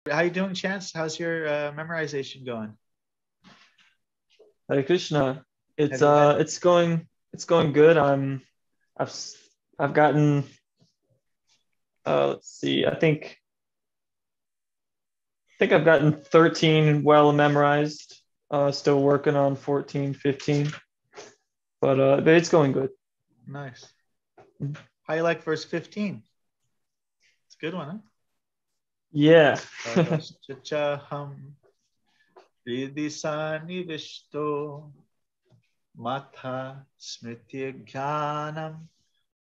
How you doing, Chance? How's your memorization going? Hare Krishna. Have you had? It's going good. I've I've gotten let's see. I think I've gotten 13 well memorized. Still working on 14, 15. But it's going good. Nice. How you like verse 15? It's a good one, huh? Yeah. Chachaham Vidisanivisto Matha Smritya Jnanam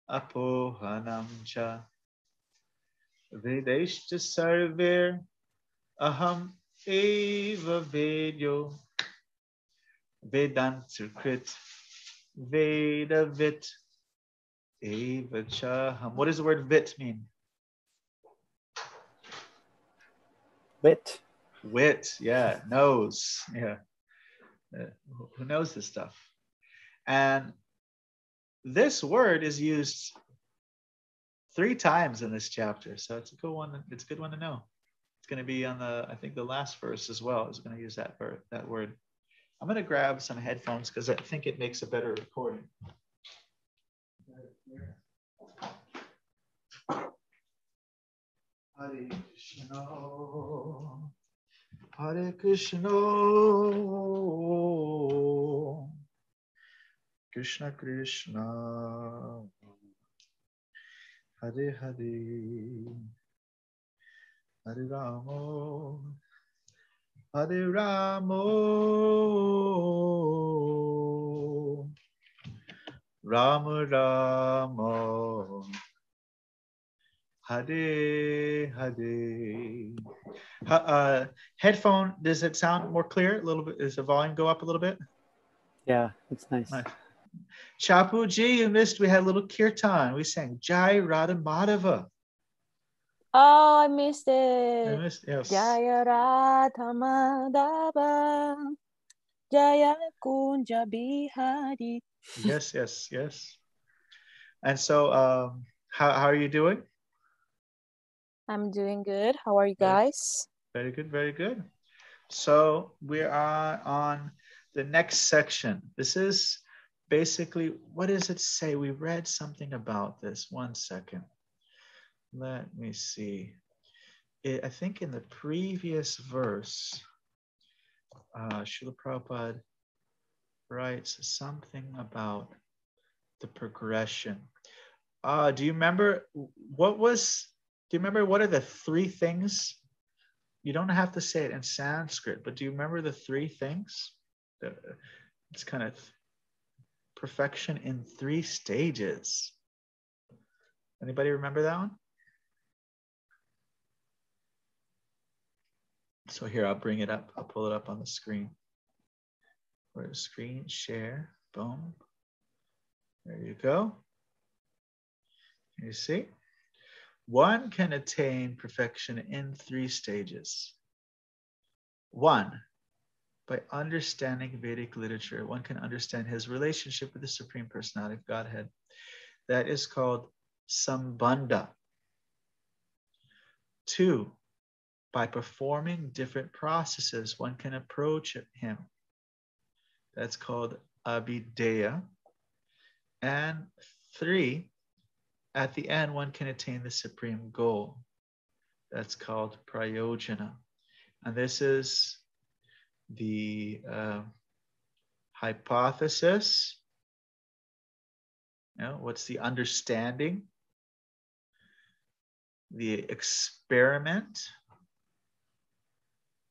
Apohanam Cha Vedeshta Sarvir Aham Eva Vedyo Vedantsukrit Vedavit Eva Chaham. What does the word vit mean? Wit. Wit, yeah, knows, yeah. Who knows this stuff? And this word is used 3 times in this chapter, so it's a good one. It's a good one to know. It's going to be on I think the last verse as well is going to use that word. I'm going to grab some headphones because I think it makes a better recording. Hare Krishna, Hare Krishna, Krishna Krishna, Hare Hare, Hare Rama, Hare Rama, Rama Rama, Hare Hare. Headphone, does it sound more clear? A little bit. Does the volume go up a little bit? Yeah, it's nice. Chapu Ji, you missed. We had a little kirtan. We sang Jai Radha Madhava. Oh, I missed it. I missed, yes. Jaya Radha Madhava, Jaya Kunja Bihari. Yes. And so, how are you doing? I'm doing good. How are you guys? Very good, very good. So we are on the next section. This is basically, what does it say? We read something about this. 1 second. Let me see. I think in the previous verse, Srila Prabhupada writes something about the progression. Do you remember what are the 3 things? You don't have to say it in Sanskrit, but do you remember the 3 things? It's kind of perfection in 3 stages. Anybody remember that one? So here, I'll bring it up. I'll pull it up on the screen. Or screen share, boom. There you go. You see? One can attain perfection in 3 stages. 1, by understanding Vedic literature, one can understand his relationship with the Supreme Personality of Godhead. That is called Sambandha. 2, by performing different processes, one can approach him. That's called Abhideya. And 3, at the end, one can attain the supreme goal. That's called Prayojana. And this is the hypothesis. What's the understanding? The experiment.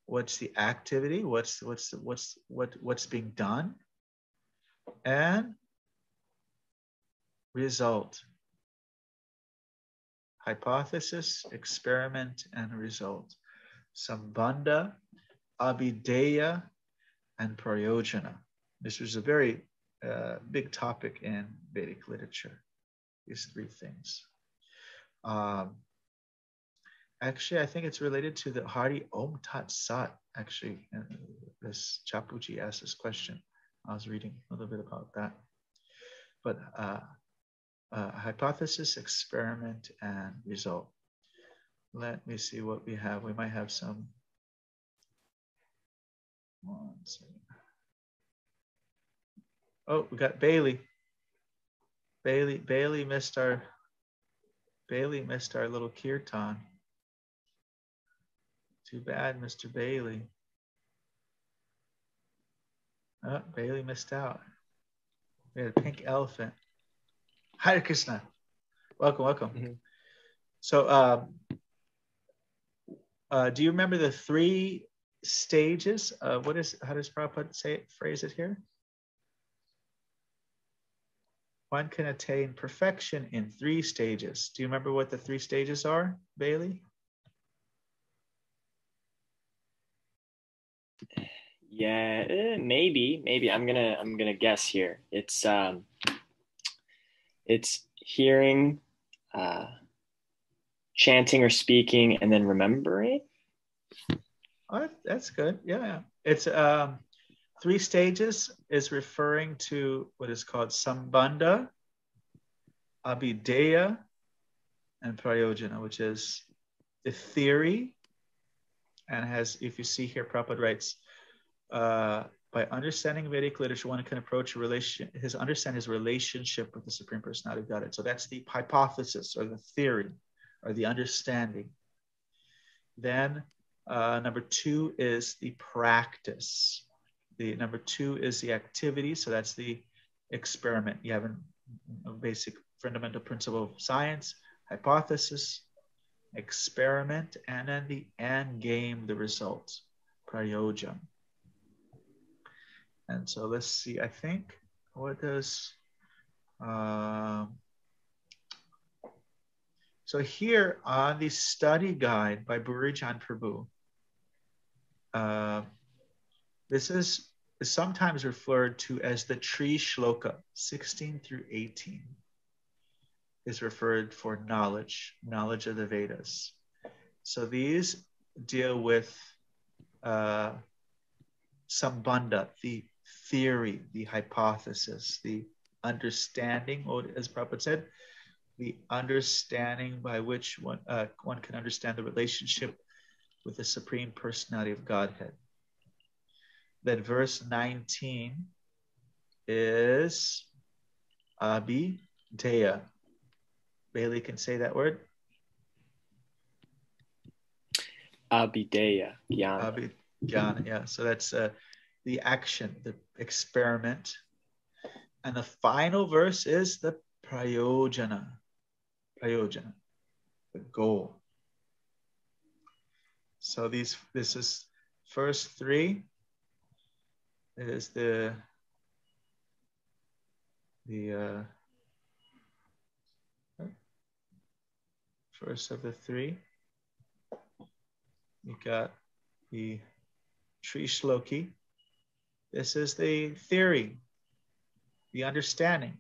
What's the activity? What's being done? And result. Hypothesis, experiment, and result. Sambandha, Abhideya, and Prayojana. This was a very big topic in Vedic literature, these 3 things. Actually, I think it's related to the Hari Om Tat Sat. Actually, this Chapuji asked this question. I was reading a little bit about that. But hypothesis, experiment, and result. Let me see what we have. We might have some. One second. Oh, we got Bailey. Bailey missed our little kirtan. Too bad, Mr. Bailey. Oh, Bailey missed out. We had a pink elephant. Hare Krishna. Welcome. Mm-hmm. So, do you remember the 3 stages? How does Prabhupada phrase it here? One can attain perfection in 3 stages. Do you remember what the 3 stages are, Bailey? Yeah, maybe I'm gonna guess here. It's hearing, chanting or speaking, and then remembering. Oh, that's good. Yeah. It's 3 stages is referring to what is called Sambandha, Abhideya, and Prayojana, which is the theory, and has, if you see here, Prabhupada writes, by understanding Vedic literature, one can approach understand his relationship with the Supreme Personality of Godhead. So that's the hypothesis or the theory or the understanding. Then number 2 is the practice. Number 2 is the activity. So that's the experiment. You have a basic fundamental principle of science, hypothesis, experiment, and then the end game, the results, prayojana. And so let's see, I think, what does, so here on the study guide by Burijan Prabhu, this is sometimes referred to as the Tri Shloka, 16 through 18, is referred for knowledge of the Vedas. So these deal with Sambandha, the theory, the hypothesis, the understanding, or as Prabhupada said, the understanding by which one can understand the relationship with the Supreme Personality of Godhead. Then verse 19 is Abhideya. Bailey can say that word. Abhideya, jnana. Jnana, yeah. So that's the action, the experiment. And the final verse is the prayojana, the goal. So this is first 3 is the first of the 3. You got the Tri Shloki. This is the theory, the understanding.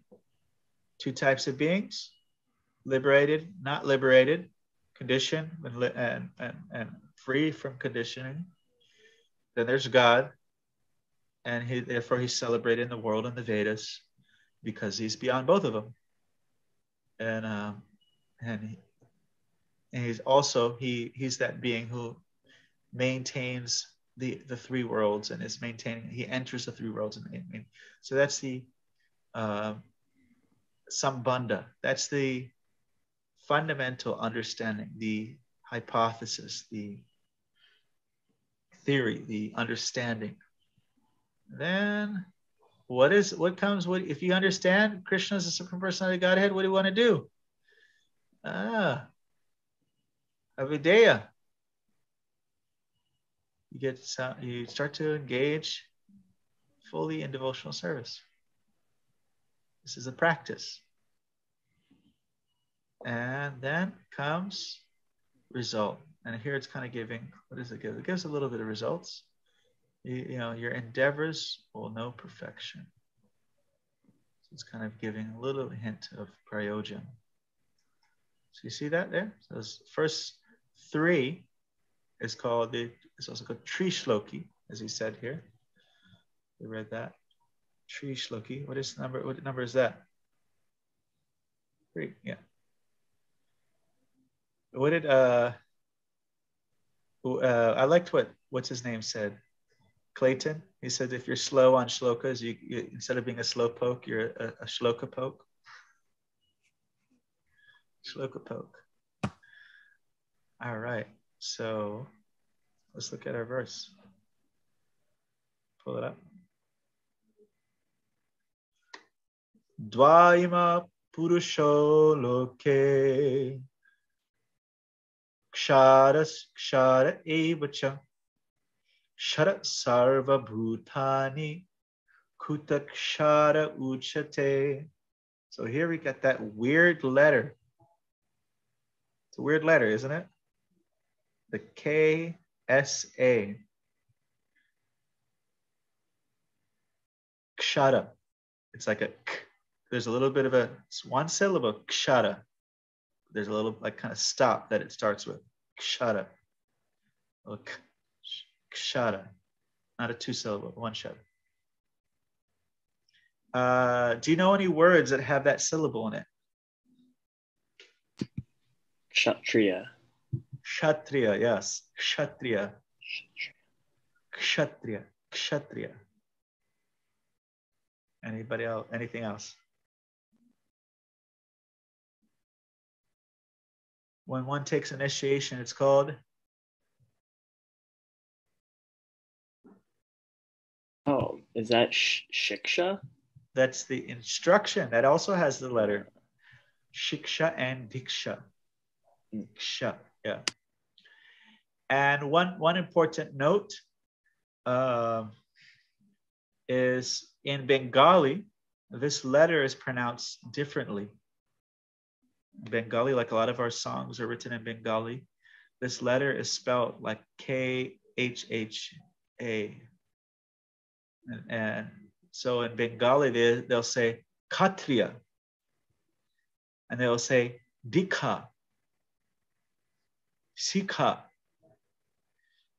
2 types of beings, liberated, not liberated, conditioned and free from conditioning. Then there's God, and therefore he's celebrated in the world and the Vedas because he's beyond both of them. And he's also he's that being who maintains the 3 worlds and is maintaining. He enters the 3 worlds, and so that's the Sambandha. That's the fundamental understanding, the hypothesis, the theory, the understanding. Then if you understand Krishna is the Supreme Personality of Godhead, what do you want to do? Avideya. You start to engage fully in devotional service. This is a practice. And then comes result. And here it's kind of giving, what does it give? It gives a little bit of results. Your endeavors will know perfection. So it's kind of giving a little hint of prayojana. So you see that there? So those first 3 is also called Tri Shloki, as he said here. We read that. Tri Shloki. What number is that? 3, yeah. What did I liked what's his name said. Clayton. He said if you're slow on shlokas, you instead of being a slow poke, you're a shloka poke. Shloka poke. All right. So let's look at our verse. Pull it up. Dvaima purusho loke kshara evacha shara sarva bhutani kutakshara uchate. So here we got that weird letter. It's a weird letter, isn't it? The KSA. Kshara. It's like a k. There's a little bit of it's one syllable, kshara. There's a little like kind of stop that it starts with. Kshara. Kshara. Not a two syllable, one shara. Do you know any words that have that syllable in it? Kshatriya. Kshatriya, yes. Kshatriya. Kshatriya. Kshatriya. Anybody else? Anything else? When one takes initiation, it's called? Oh, is that shiksha? That's the instruction. That also has the letter. Shiksha and diksha. Ksha, yeah. And one important note is in Bengali, this letter is pronounced differently. Bengali, like a lot of our songs are written in Bengali, this letter is spelled like KHHA. And so in Bengali, they'll say Katriya. And they'll say Dikha, Sikha.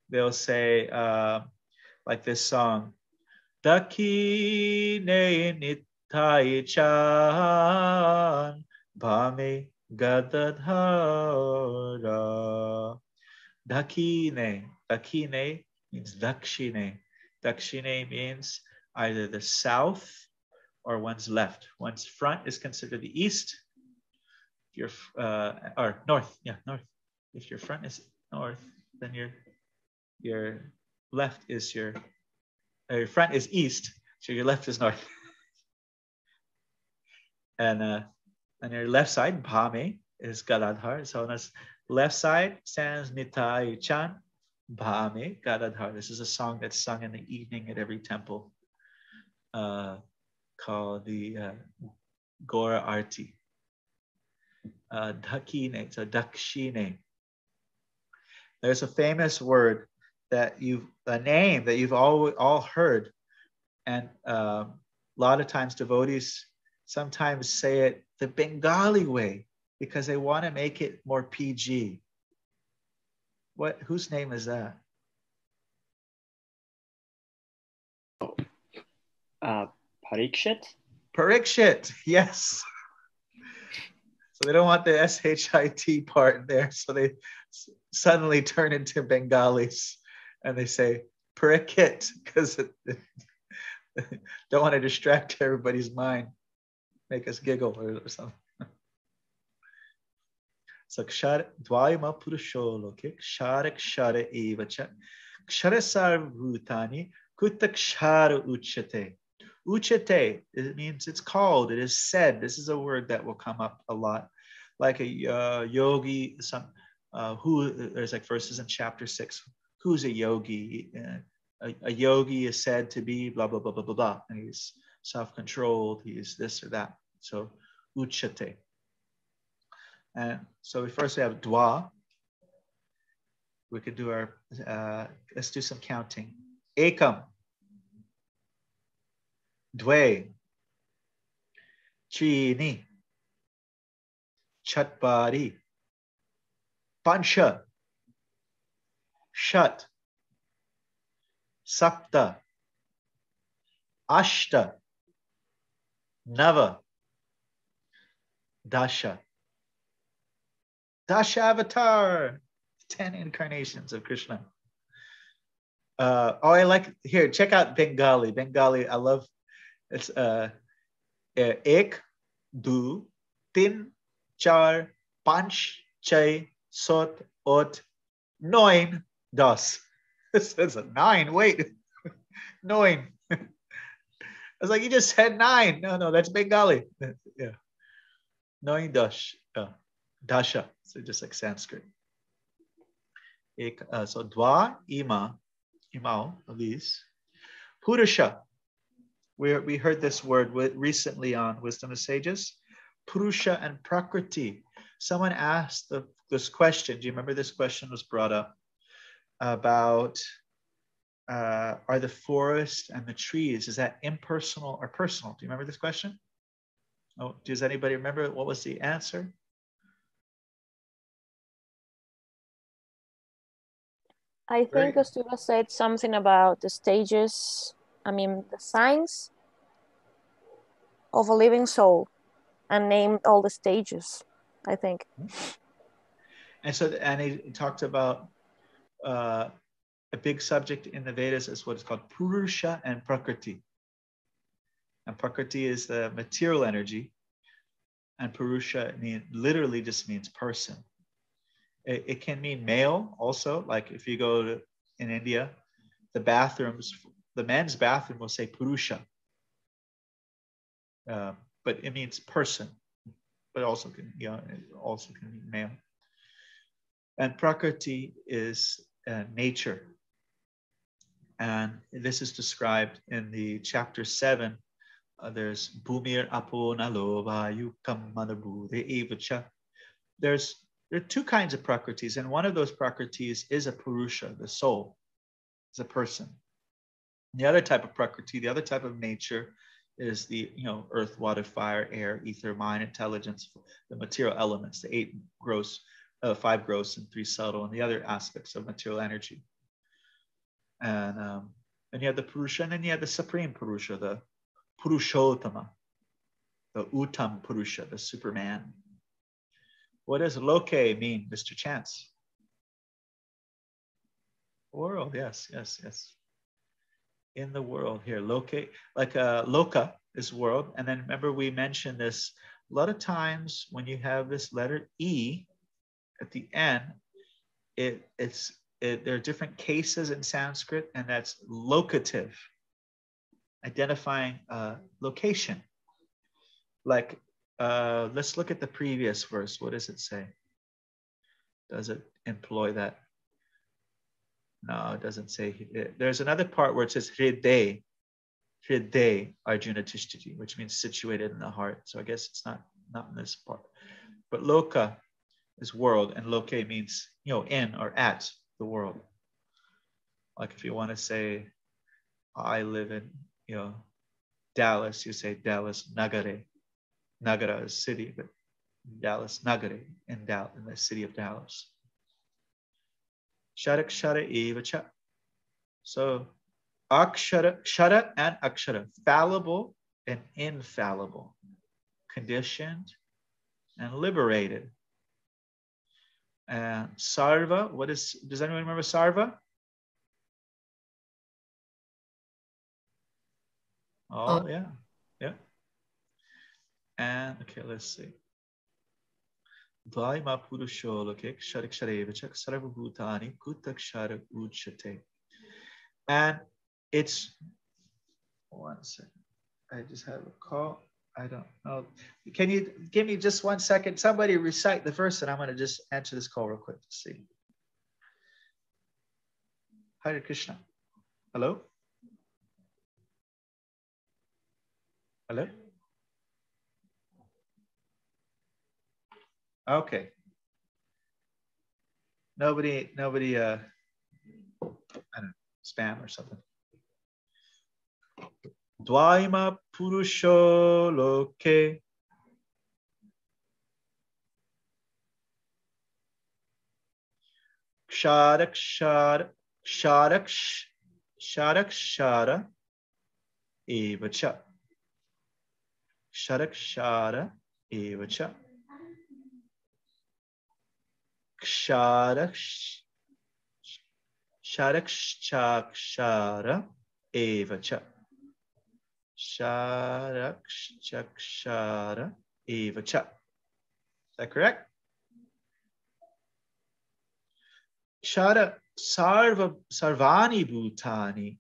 They'll say, like this song, Dakine Nitai Chan Bhame Gadadhara. Dakine. Dakine means Dakshine. Dakshine means either the south or one's left. One's front is considered the east. If or north. Yeah, north. If your front is north, then your left is your front is east, so your left is north. And on your left side, Bhame is Gadadhar. So on this left side stands Nitai Chan, Bhame Gadadhar. This is a song that's sung in the evening at every temple called the Gora Arti. Dakine, so Dakshine. There's a famous word that a name that you've all heard, and a lot of times devotees sometimes say it the Bengali way because they want to make it more PG. Whose name is that? Parikshit? Parikshit, yes. So they don't want the SHIT part there, so they suddenly turn into Bengalis and they say Parikit because don't want to distract everybody's mind, make us giggle or something. So kshara dvaima purusho loke kshara evacha kshara sarvbhutani kutta kshara uchate. Uchate, it means it's called, it is said. This is a word that will come up a lot. Like a yogi, there's like verses in chapter 6. Who's a yogi? A yogi is said to be blah, blah, blah, blah, blah, blah. And he's self-controlled, he's this or that. So uchate. And so we first have dwa. We could do let's do some counting. Ekam. Dve, Chini, Chatbari, Pancha, Shat, Sapta, Ashta, Nava, Dasha. Dasha Avatar. 10 incarnations of Krishna. I like, here, check out Bengali. Bengali, I love, it's ek, du, tin, char, panch, chai, sot, ot, noin, das. This is a 9, wait, noin. I was like, you just said 9. No, that's Bengali. Yeah. Noin, dash, dasha. So just like Sanskrit. So dwa, imao, of these. Purusha. We heard this word recently on Wisdom of Sages. Purusha and Prakriti. Someone asked this question. Do you remember this question was brought up about are the forest and the trees, is that impersonal or personal? Do you remember this question? Oh, does anybody remember what was the answer? I think Kastura said something about the stages, the signs of a living soul, and named all the stages, I think. And he talked about a big subject in the Vedas is what is called Purusha and Prakriti. And Prakriti is the material energy, and Purusha literally just means person. It can mean male also, like if you go in India, the men's bathroom will say Purusha, but it means person, but also can mean male. And Prakriti is nature, and this is described in the chapter 7. There's Bhumir Apo Nalo Vayukam Manabhu Evacha. There are 2 kinds of Prakritis, and one of those Prakritis is a Purusha, the soul, is a person. The other type of Prakriti, the other type of nature, is the earth, water, fire, air, ether, mind, intelligence, the material elements, the 8 gross, 5 gross and 3 subtle, and the other aspects of material energy. And you have the Purusha, and then you have the supreme Purusha, the Purushottama, the Uttam Purusha, the Superman. What does loke mean, Mr. Chance? World, yes. In the world here, loke, like loka is world. And then remember we mentioned this, a lot of times when you have this letter E at the end, there are different cases in Sanskrit, and that's locative, identifying location. Like, let's look at the previous verse. What does it say? Does it employ that? No, it doesn't say. There's another part where it says Hriday Arjuna Tishtiti, which means situated in the heart. So I guess it's not in this part. But loka is world, and loke means in or at the world. Like if you want to say, I live in Dallas, you say Dallas Nagare. Nagara is city, but Dallas Nagare in the city of Dallas. Sharakshara evacha. So Akshara and Akshara, fallible and infallible, conditioned and liberated. And Sarva, does anyone remember Sarva? Oh, yeah. And okay, let's see. Dvaima Purusho Lokek Sharakshara Sarva Bhutani Kutakshara Uchate. And it's, one second. I just have a call. I don't know. Can you give me just 1 second? Somebody recite the verse, and I'm going to just answer this call real quick to see. Hare Krishna. Hello? Hello? Okay. Nobody, I don't know, spam or something. Dvaima Purusho Loke. Sharakshara evacha. Sharakshara evacha. Kshara Sharakshakshara evacha. Sharakshakshara evacha. Is that correct? Shara sarvani bhutani.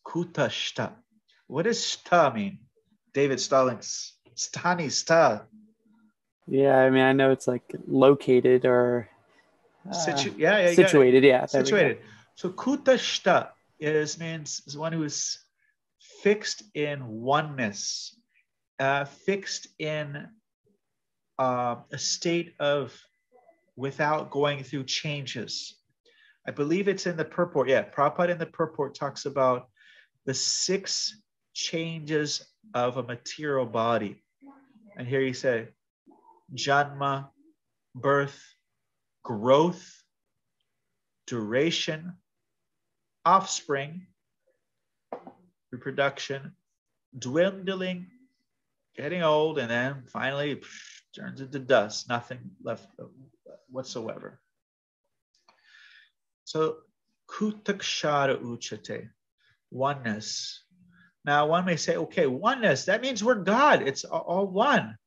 Kutashta. What does sta mean? David Stallings. Stani sta. Yeah, I mean, I know it's like located or situated. Yeah, situated. So kutashta means one who is fixed in oneness, fixed in a state of without going through changes. I believe it's in the purport. Yeah, Prabhupada in the purport talks about the 6 changes of a material body. And here you say, Janma, birth, growth, duration, offspring, reproduction, dwindling, getting old, and then finally turns into dust, nothing left whatsoever. So, kutakshara uchate, oneness. Now, one may say, okay, oneness, that means we're God. It's all one.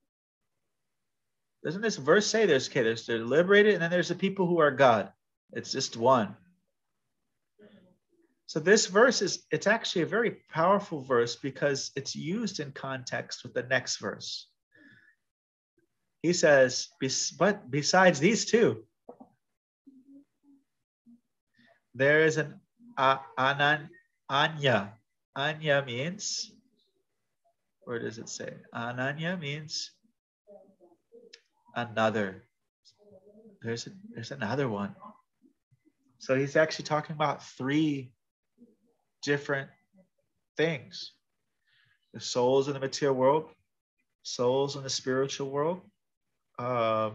Doesn't this verse say there's they're liberated, and then there's the people who are God. It's just one. So this verse it's actually a very powerful verse because it's used in context with the next verse. He says, but besides these two, there is an anya. Anya means, where does it say? Ananya means another. There's another one. So he's actually talking about 3 different things. The souls in the material world, souls in the spiritual world, and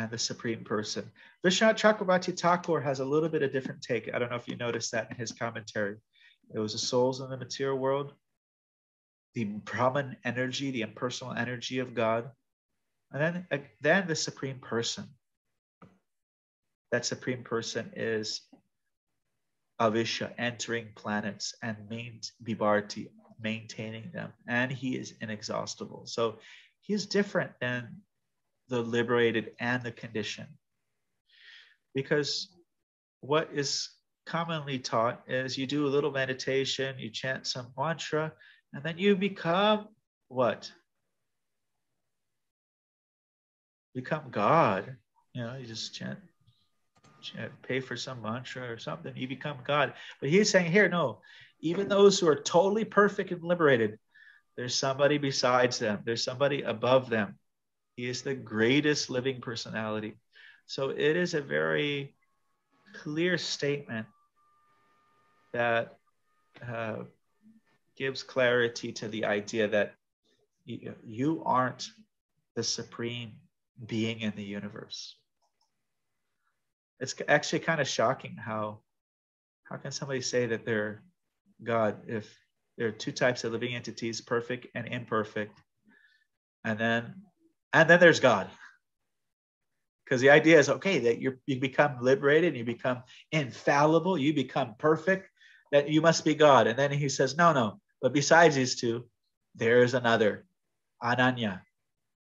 the Supreme Person. Vishwanath Chakravarti Thakur has a little bit of different take. I don't know if you noticed that in his commentary. It was the souls in the material world, the Brahman energy, the impersonal energy of God, and then the Supreme Person. That Supreme Person is Avisha, entering planets and Vibharti, maintaining them, and he is inexhaustible. So he's different than the liberated and the conditioned, because what is commonly taught is you do a little meditation, you chant some mantra, and then you become what? Become God. You know, you just chant, pay for some mantra or something, you become God. But he's saying here, no, even those who are totally perfect and liberated, there's somebody besides them. There's somebody above them. He is the greatest living personality. So it is a very clear statement that gives clarity to the idea that you aren't the supreme being in the universe. It's actually kind of shocking how can somebody say that they're God if there are 2 types of living entities, perfect and imperfect, and then there's God. Because the idea is, okay, that you become liberated, you become infallible, you become perfect, that you must be God. And then he says, no, but besides these 2, there is another, Ananya.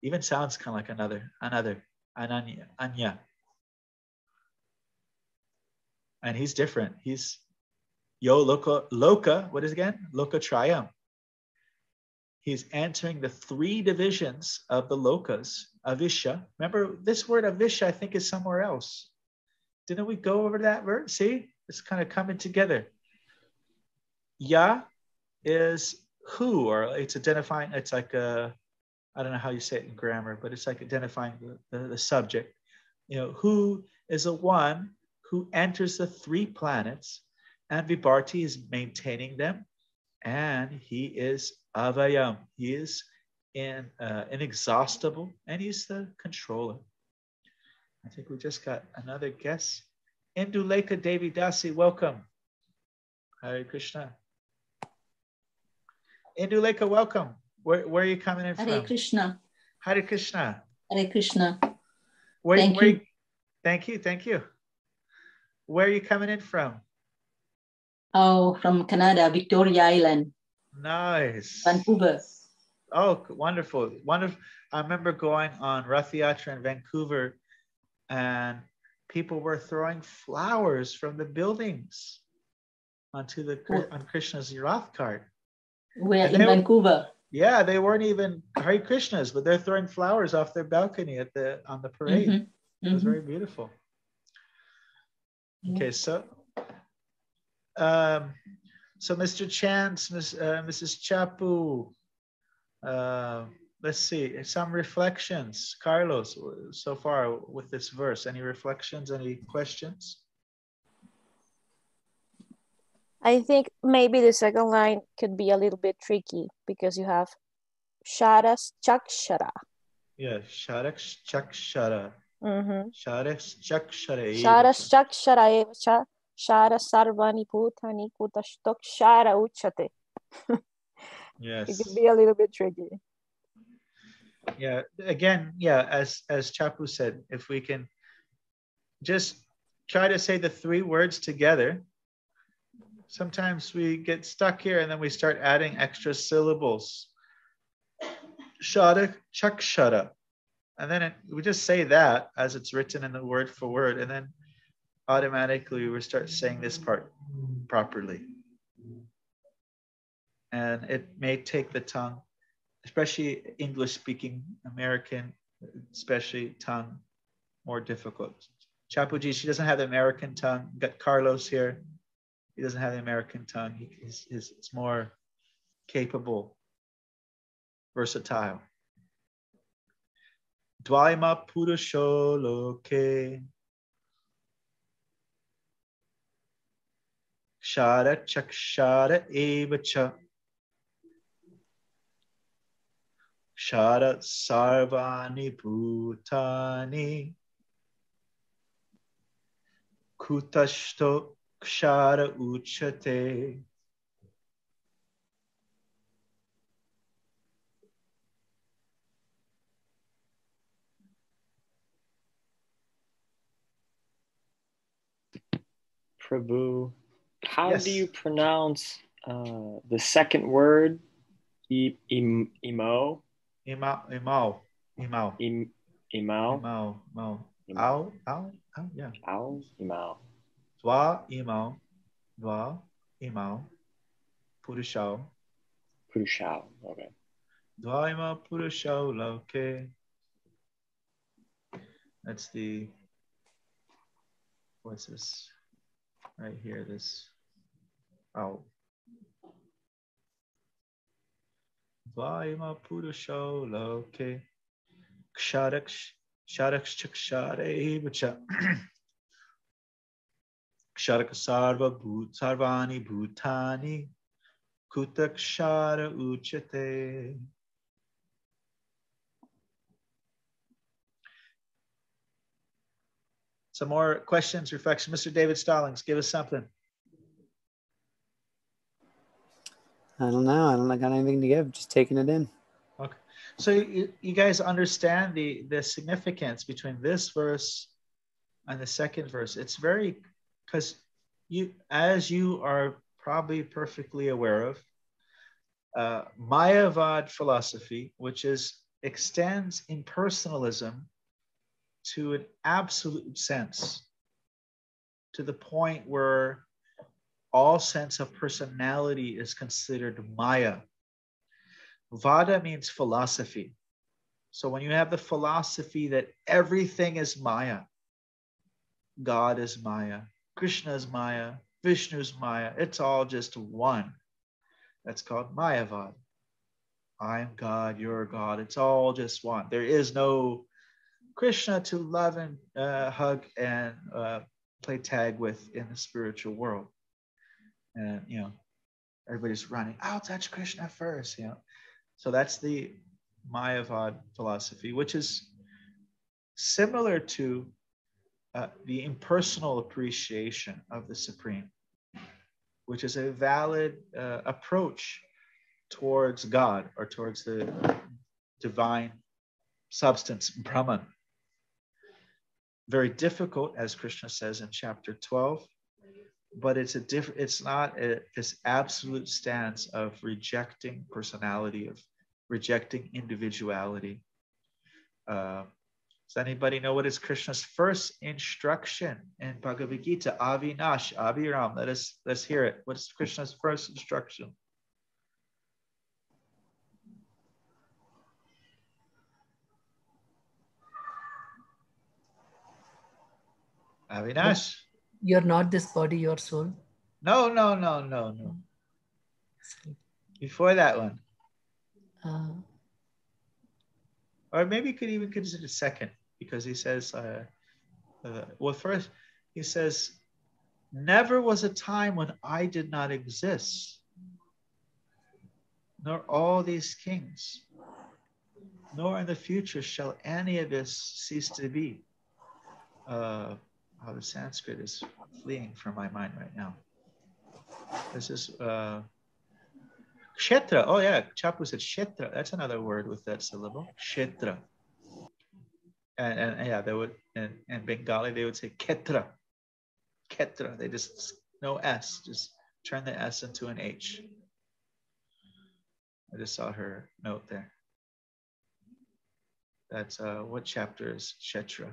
Even sounds kind of like another, Ananya, Anya. And he's different. He's Loka, what is it again? Loka Trayam. He's entering the 3 divisions of the lokas, Avisha. Remember, this word Avisha, I think, is somewhere else. Didn't we go over that word? See, it's kind of coming together. Ya is who, or it's identifying, it's like I don't know how you say it in grammar, but it's like identifying the subject. You know, who is a one who enters the 3 planets, and Vibharti is maintaining them, and he is Avayam. He is inexhaustible, and he's the controller. I think we just got another guest. Indulekha Devi Dasi, welcome. Hare Krishna. Indulekha, welcome. Where are you coming in from? Hare Krishna. Hare Krishna. Hare Krishna. Thank you. Thank you. Where are you coming in from? Oh, from Canada, Victoria Island. Nice. Vancouver. Oh, wonderful. I remember going on Rath Yatra in Vancouver, and people were throwing flowers from the buildings on Krishna's Rath cart. We're in Vancouver. Yeah, they weren't even Hare Krishnas, but they're throwing flowers off their balcony on the parade. It was very beautiful. Okay, so Mr. Chance, Mrs. Chapu, let's see, some reflections. Carlos, so far with this verse, any reflections, any questions? I think maybe the second line could be a little bit tricky because you have Sharas Chakshara. Yeah, Sharas Chakshara. Sharas Chakshara. Sharas Chakshara Evacha. Shara Sarvani Bhutani Kutashtok Shara Uchate. Yes. It could be a little bit tricky. Yeah, again, yeah, as Chapu said, if we can just try to say the three words together. Sometimes we get stuck here and then we start adding extra syllables. Shara Chakshara. And then we just say that as it's written in the word for word, and then automatically we start saying this part properly. And it may take the tongue, especially English-speaking American, especially tongue, more difficult. Chapuji, she doesn't have the American tongue. Got Carlos here. He doesn't have the American tongue. It's more capable, versatile. Dvaima Purusho Loke Kshara Chakshara Evacha Kshara Sarvani Bhutani Kutashto Kshara Uchate. Prabhu, how Yes. do you pronounce the second word? Imo? Imao. Imao. Ow, yeah. Ow, Imao. Dwa imao, Purushao. Purushao. Okay. Dwa imao Purushao loke. That's what's this? Right here, this. Ow. Dwa imao Purushao loke. Ksharaksh chakshare vacha. Ksharaka sarvani bhutani kutakshara uchate. Some more questions, reflections. Mr. David Stallings, give us something. I don't know. I don't got anything to give. Just taking it in. Okay. So you guys understand the significance between this verse and the second verse. It's very, because as you are probably perfectly aware of, Mayavad philosophy, which extends impersonalism to an absolute sense, to the point where all sense of personality is considered Maya. Vada means philosophy. So when you have the philosophy that everything is Maya, God is Maya, Krishna is Maya, Vishnu is Maya, it's all just one. That's called Mayavad. I am God, you're God. It's all just one. There is no Krishna to love and hug and play tag with in the spiritual world. And, everybody's running, I'll touch Krishna first, So that's the Mayavad philosophy, which is similar to the impersonal appreciation of the Supreme, which is a valid approach towards God or towards the divine substance, Brahman. Very difficult, as Krishna says in chapter 12, but it's not this absolute stance of rejecting personality, of rejecting individuality. Does anybody know what is Krishna's first instruction in Bhagavad Gītā? Avinash, Aviram. Let's hear it. What's Krishna's first instruction? Avinash. You're not this body, your soul. No. Before that one. Or maybe you could even consider second, because he says, well, first he says, never was a time when I did not exist, nor all these kings, nor in the future shall any of this cease to be. The Sanskrit is fleeing from my mind right now. This is Kshetra. Oh yeah, Chapu said Kshetra. That's another word with that syllable. Kshetra. And yeah, they would in Bengali they would say Ketra. Ketra. They just no S. Just turn the S into an H. I just saw her note there. That's what chapter is Kshetra?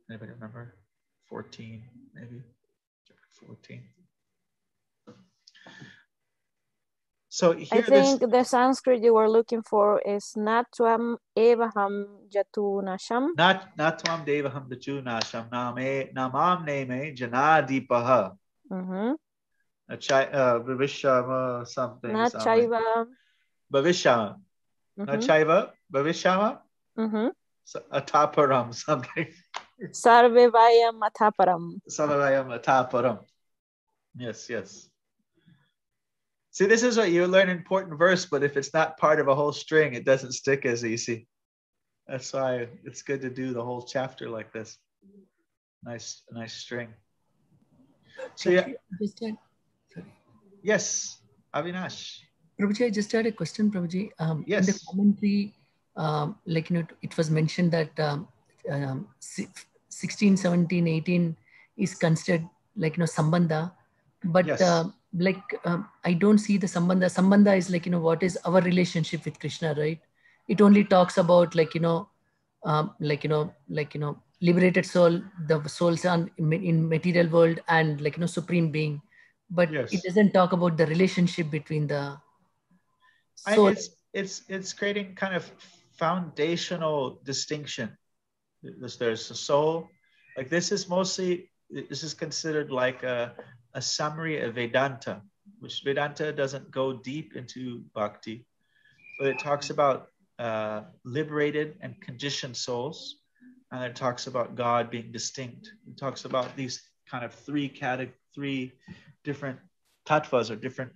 Anybody remember? 14, maybe. Chapter 14. So here I think the Sanskrit you were looking for is Natvam Evaham Jatunasham. Natvam Devaham Jatunasham Namam Neme Janadipaha. Bhavishama something. Nachaiva. Bhavishama. Nachaiva. Bhavishama. Ataparam something. Sarvevayam Ataparam. Sarvevayam Ataparam. Yes. See, this is what you learn in important verse, but if it's not part of a whole string, it doesn't stick as easy. That's why it's good to do the whole chapter like this. Nice string. So yeah. Yes, Avinash. Prabhuji, I just had a question, Prabhuji. Yes. In the commentary, it was mentioned that 16, 17, 18 is considered Sambandha, but yes. I don't see the Sambandha. Sambandha is what is our relationship with Krishna, right? It only talks about liberated soul, the souls in material world, and supreme being, but yes. It doesn't talk about the relationship between the soul. It's creating kind of foundational distinction. There's a soul, this is considered like a summary of Vedanta, which Vedanta doesn't go deep into bhakti, but it talks about liberated and conditioned souls, and it talks about God being distinct. It talks about these kind of three different tattvas, or different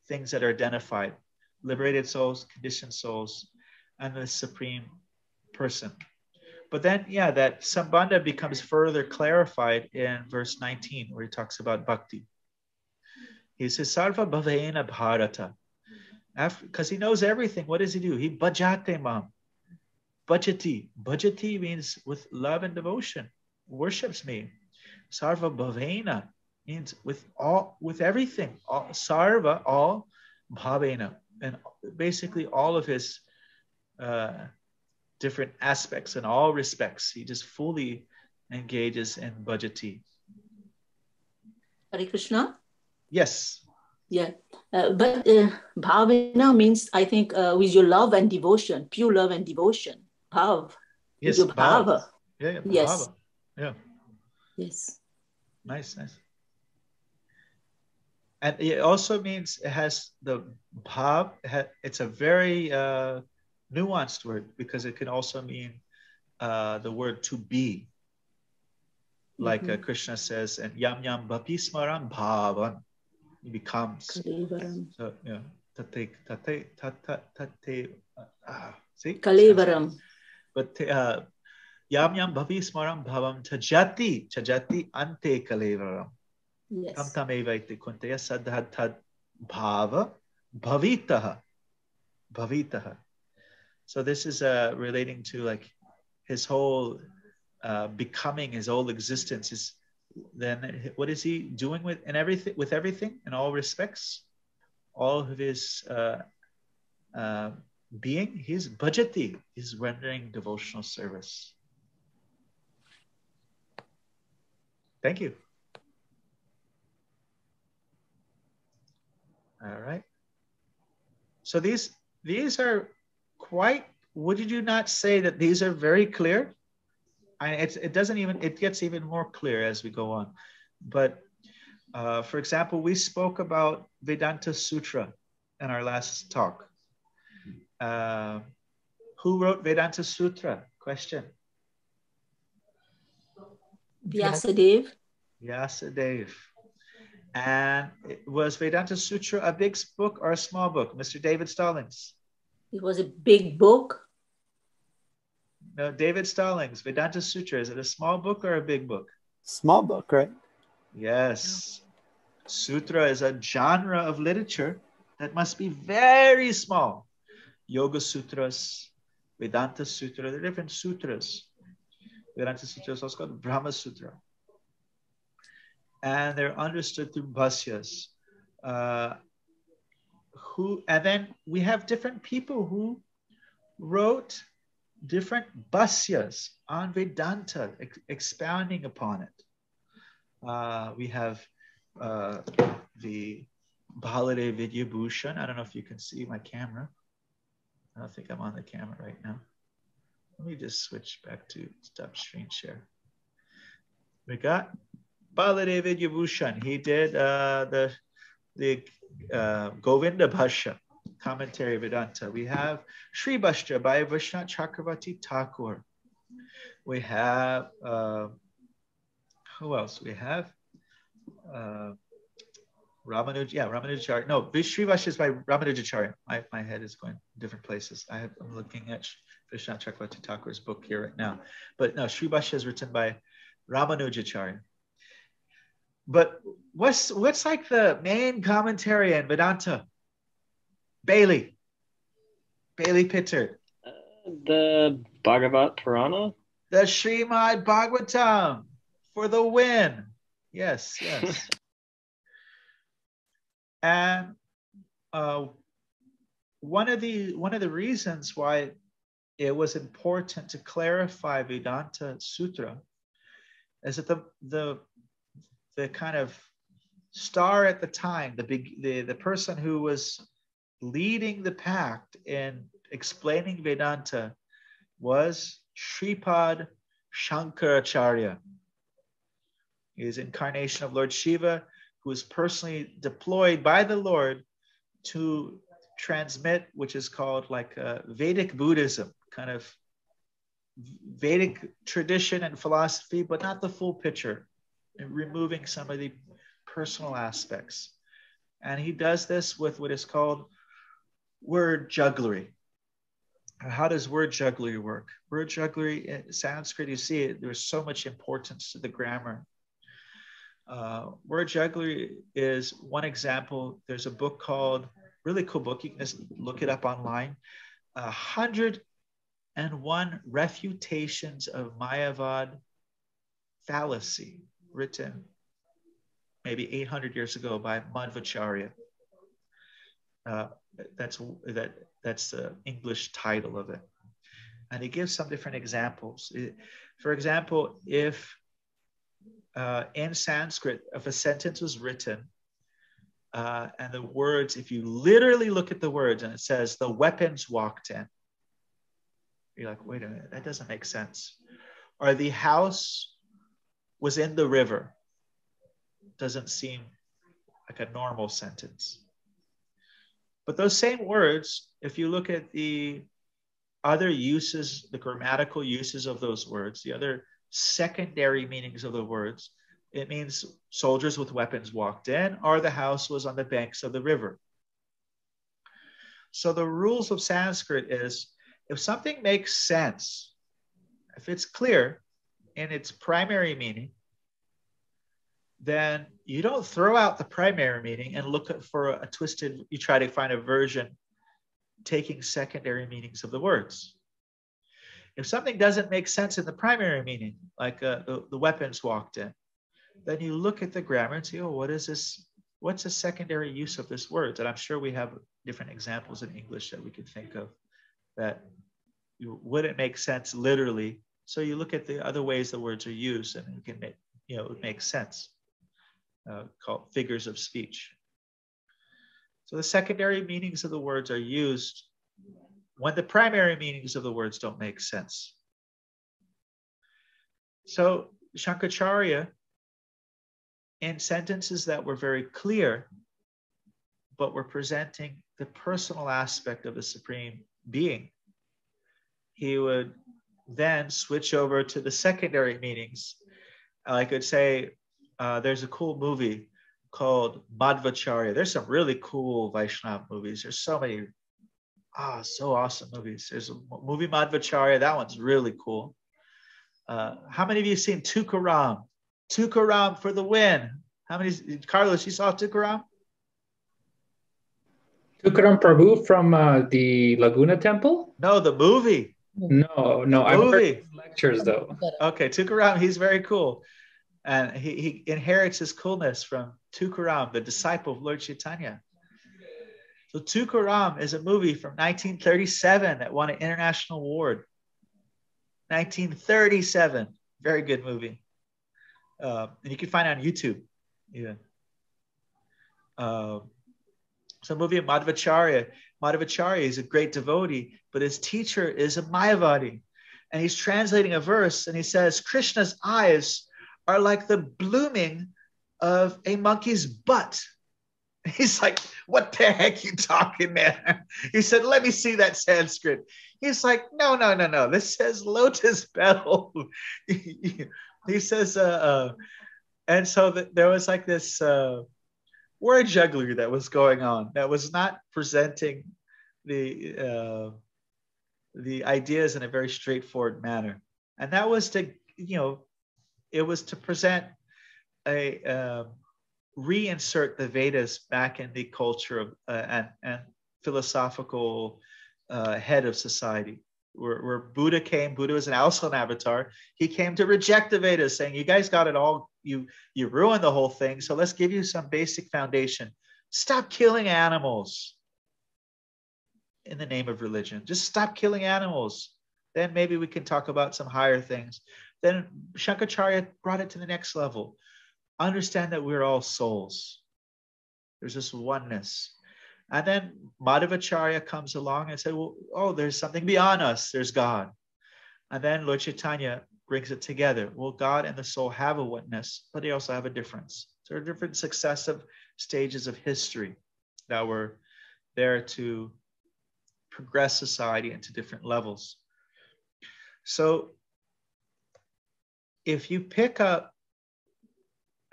things that are identified: liberated souls, conditioned souls, and the supreme person. But then, that Sambandha becomes further clarified in verse 19, where he talks about bhakti. He says, Sarva bhavena bharata. Because he knows everything, what does he do? He bhajate mam. Bhajati. Bhajati means with love and devotion. Worships me. Sarva bhavena means with everything. Sarva, all. Bhavena. And basically all of his different aspects, in all respects, he just fully engages in bhajati. Hare Krishna? Yes. Yeah. But bhavena means, I think, with your love and devotion, pure love and devotion. Bhav. Yes, your bhava. Yeah, yes. Bhava. Yeah. Yes. Nice. And it also means it has the bhav. It's a very nuanced word, because it can also mean the word to be. Like Krishna says, and yam yam bhapi smaram bhavan. He becomes. So, tate. See? Kalevaram. But yam yam bhapi smaram bhavam chajati ante kalevaram. Yes. Tam tamevaiti kuntaya sadhad bhava bhavitaha. So this is relating to like his whole becoming, his whole existence. Is then what is he doing with everything in all respects, all of his being? He's bhajati. He's rendering devotional service. Thank you. All right. So these are quite, would you not say that these are very clear? It gets even more clear as we go on. But for example, we spoke about Vedanta Sutra in our last talk. Who wrote Vedanta Sutra? Question. Vyasadeva. Vyasadeva. And was Vedanta Sutra a big book or a small book, Mr. David Stallings? It was a big book. No, David Stallings, Vedanta Sutra, is it a small book or a big book? Small book, right? Yes. Sutra is a genre of literature that must be very small. Yoga Sutras, Vedanta Sutra, they're different sutras. Vedanta Sutra is also called Brahma Sutra. And they're understood through bhasyas. And then we have different people who wrote different bhasyas on Vedanta, expounding upon it. We have the Bhaladev Vidyabhushan. I don't know if you can see my camera. I don't think I'm on the camera right now. Let me just switch back to stop screen share. We got Bhaladev Vidyabhushan. He did the Govinda Bhashya, commentary Vedanta. We have Sri Bhashya by Vishnu Chakravarti Thakur. We have, who else? We have Ramanujacharya. No, Sri Bhashya is by Ramanujacharya. My head is going different places. I'm looking at Vishnu Chakravarti Thakur's book here right now. But no, Sri Bhashya is written by Ramanujacharya. But what's like the main commentary in Vedanta? Bailey Pittard. The Bhagavad Purana? The Srimad Bhagavatam for the win. Yes. And one of the reasons why it was important to clarify Vedanta Sutra is that the kind of star at the time, the person who was leading the pact in explaining Vedanta was Shripad Shankaracharya. He is incarnation of Lord Shiva, who was personally deployed by the Lord to transmit, which is called like Vedic Buddhism, kind of Vedic tradition and philosophy, but not the full picture, and removing some of the personal aspects. And he does this with what is called word jugglery. How does word jugglery work? Word jugglery in Sanskrit, you see it, there's so much importance to the grammar. Word jugglery is one example. There's a book called, really cool book, you can just look it up online, 101 Refutations of Mayavad Fallacy, written maybe 800 years ago by Madhvacharya. That's the English title of it. And he gives some different examples. For example, if in Sanskrit, if a sentence was written and the words, if you literally look at the words and it says, the weapons walked in, you're like, wait a minute, that doesn't make sense. Or the house was in the river. Doesn't seem like a normal sentence. But those same words, if you look at the other uses, the grammatical uses of those words, the other secondary meanings of the words, it means soldiers with weapons walked in, or the house was on the banks of the river. So the rules of Sanskrit is, if something makes sense, if it's clear in its primary meaning, then you don't throw out the primary meaning and look for a twisted, you try to find a version taking secondary meanings of the words. If something doesn't make sense in the primary meaning, like the weapons walked in, then you look at the grammar and say, oh, what is this? What's a secondary use of this word? And I'm sure we have different examples in English that we could think of that wouldn't make sense literally. So you look at the other ways the words are used and you can make, it makes sense, called figures of speech. So the secondary meanings of the words are used when the primary meanings of the words don't make sense. So Shankaracharya, in sentences that were very clear, but were presenting the personal aspect of the Supreme Being, he would then switch over to the secondary meanings. I could say there's a cool movie called Madhvacharya. There's some really cool Vaishnava movies. There's so many, so awesome movies. There's a movie Madhvacharya. That one's really cool. How many of you have seen Tukaram? Tukaram for the win. How many? Carlos, you saw Tukaram? Tukaram Prabhu from the Laguna Temple? No, the movie. No, I've heard his lectures though. Okay, Tukaram, he's very cool. And he inherits his coolness from Tukaram, the disciple of Lord Chaitanya. So Tukaram is a movie from 1937 that won an international award. 1937. Very good movie. And you can find it on YouTube even. So movie of Madhvacharya. Madhvacharya is a great devotee, but his teacher is a Mayavadi. And he's translating a verse and he says, Krishna's eyes are like the blooming of a monkey's butt. He's like, what the heck you talking, man? He said, let me see that Sanskrit. He's like, no. This says lotus petal. He says, and so there was like this word jugglery that was going on that was not presenting the ideas in a very straightforward manner. And that was to, it was to present reinsert the Vedas back in the culture of and philosophical head of society. Where Buddha came, Buddha was also an avatar. He came to reject the Vedas, saying, you guys got it all, you ruined the whole thing. So let's give you some basic foundation. Stop killing animals in the name of religion. Just stop killing animals. Then maybe we can talk about some higher things. Then Shankaracharya brought it to the next level. Understand that we're all souls. There's this oneness. And then Madhvacharya comes along and said, well, there's something beyond us. There's God. And then Lord Chaitanya brings it together. Well, God and the soul have a oneness, but they also have a difference. So there are different successive stages of history that were there to progress society into different levels. So if you pick up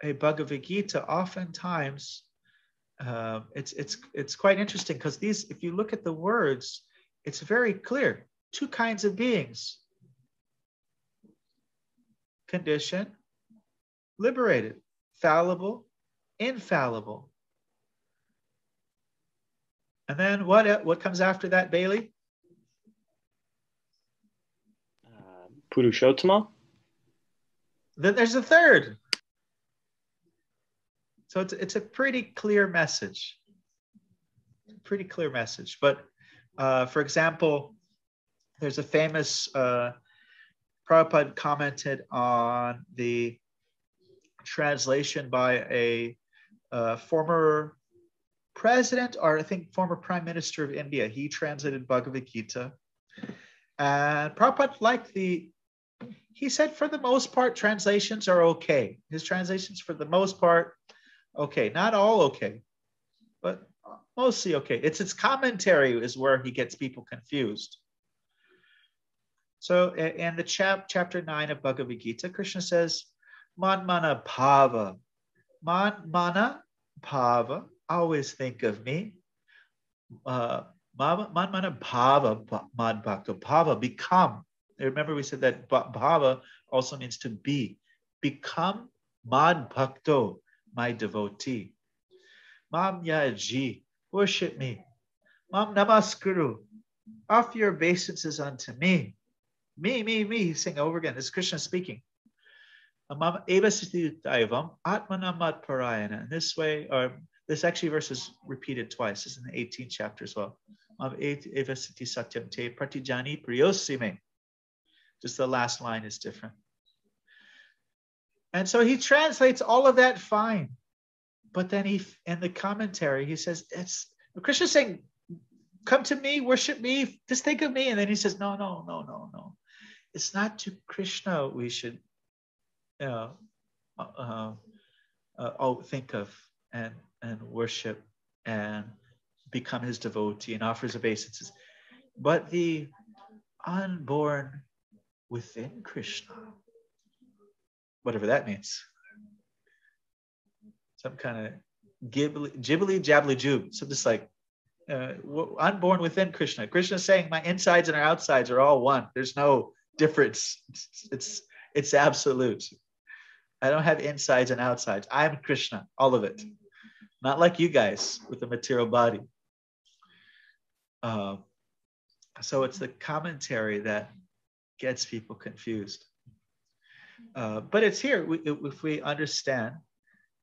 a Bhagavad Gītā, oftentimes it's quite interesting because these, if you look at the words, it's very clear. Two kinds of beings: conditioned, liberated, fallible, infallible. And then what comes after that, Bailey? Purushottama. Then there's a third. So it's a pretty clear message. Pretty clear message. But for example, there's a famous, Prabhupada commented on the translation by a former president, or I think former prime minister of India. He translated Bhagavad Gītā. And Prabhupada liked he said for the most part, translations are okay. His translations for the most part, okay, not all okay, but mostly okay. It's its commentary is where he gets people confused. So in the chapter 9 of Bhagavad Gītā, Krishna says, Man mana bhava. Man mana bhava, always think of me. Man mana bhava, mad bhakto. Bhava, become. Remember we said that bhava also means to be. Become mad bhakto, my devotee. Mam yaji, worship me. Mam namaskuru. Offer your obeisances unto me. Me. He's saying over again. This is Krishna speaking. Mam evasiti daivam atmanamat parayana. In this way, or this actually verse is repeated twice. It's in the 18th chapter as well. Mam evasiti satyam te pratijani priyosime. Just the last line is different. And so he translates all of that fine. But then in the commentary, he says, Krishna's saying, come to me, worship me, just think of me. And then he says, no. It's not to Krishna we should think of and worship and become his devotee and offers obeisances, but the unborn within Krishna, whatever that means. Some kind of jibbly jabbly joob. So just like unborn within Krishna. Krishna's saying my insides and our outsides are all one. There's no difference. It's absolute. I don't have insides and outsides. I'm Krishna, all of it. Not like you guys with the material body. So it's the commentary that gets people confused. But it's here. If we understand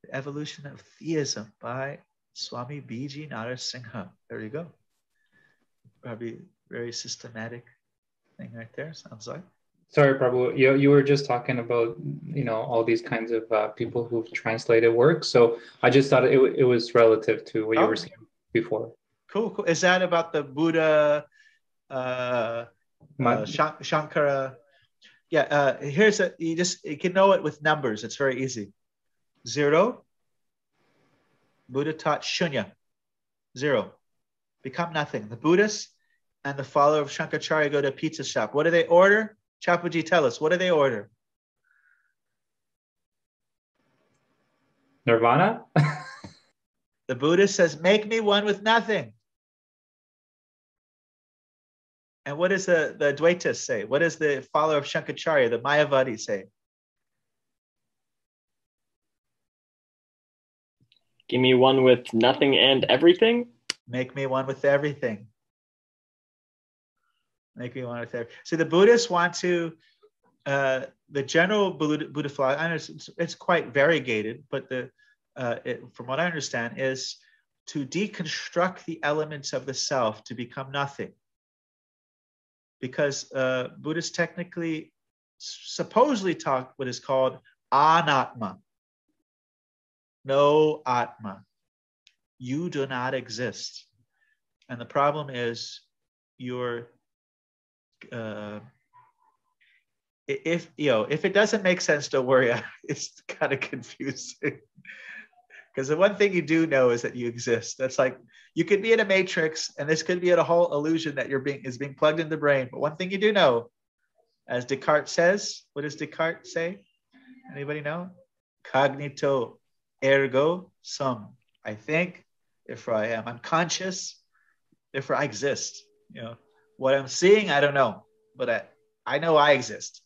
the evolution of theism by Swami B.G. Narasimha. There you go. Probably very systematic thing right there, sounds like. Sorry, Prabhu, you were just talking about, all these kinds of people who've translated works. So I just thought it was relative to what you were saying before. Cool. Is that about the Buddha, Shankara? Yeah, you can know it with numbers. It's very easy. 0. Buddha taught shunya. 0. Become nothing. The Buddhists and the follower of Shankaracharya go to a pizza shop. What do they order? Chapuji, tell us. What do they order? Nirvana? The Buddha says, make me one with nothing. And what does the Advaitas say? What does the follower of Shankaracharya, the Mayavadi, say? Give me one with nothing and everything. Make me one with everything. Make me one with everything. So the Buddhists want to, the general Buddha philosophy, it's quite variegated, but from what I understand, is to deconstruct the elements of the self to become nothing. Because Buddhists technically, supposedly talk what is called anatma. No atma. You do not exist. And the problem is if it doesn't make sense, don't worry. It's kind of confusing. Because the one thing you do know is that you exist. That's like, you could be in a matrix and this could be a whole illusion that is being plugged in the brain. But one thing you do know, as Descartes says, what does Descartes say? Anybody know? Cognito ergo sum. I think, therefore I am. I'm conscious, therefore I exist. What I'm seeing, I don't know, but I know I exist.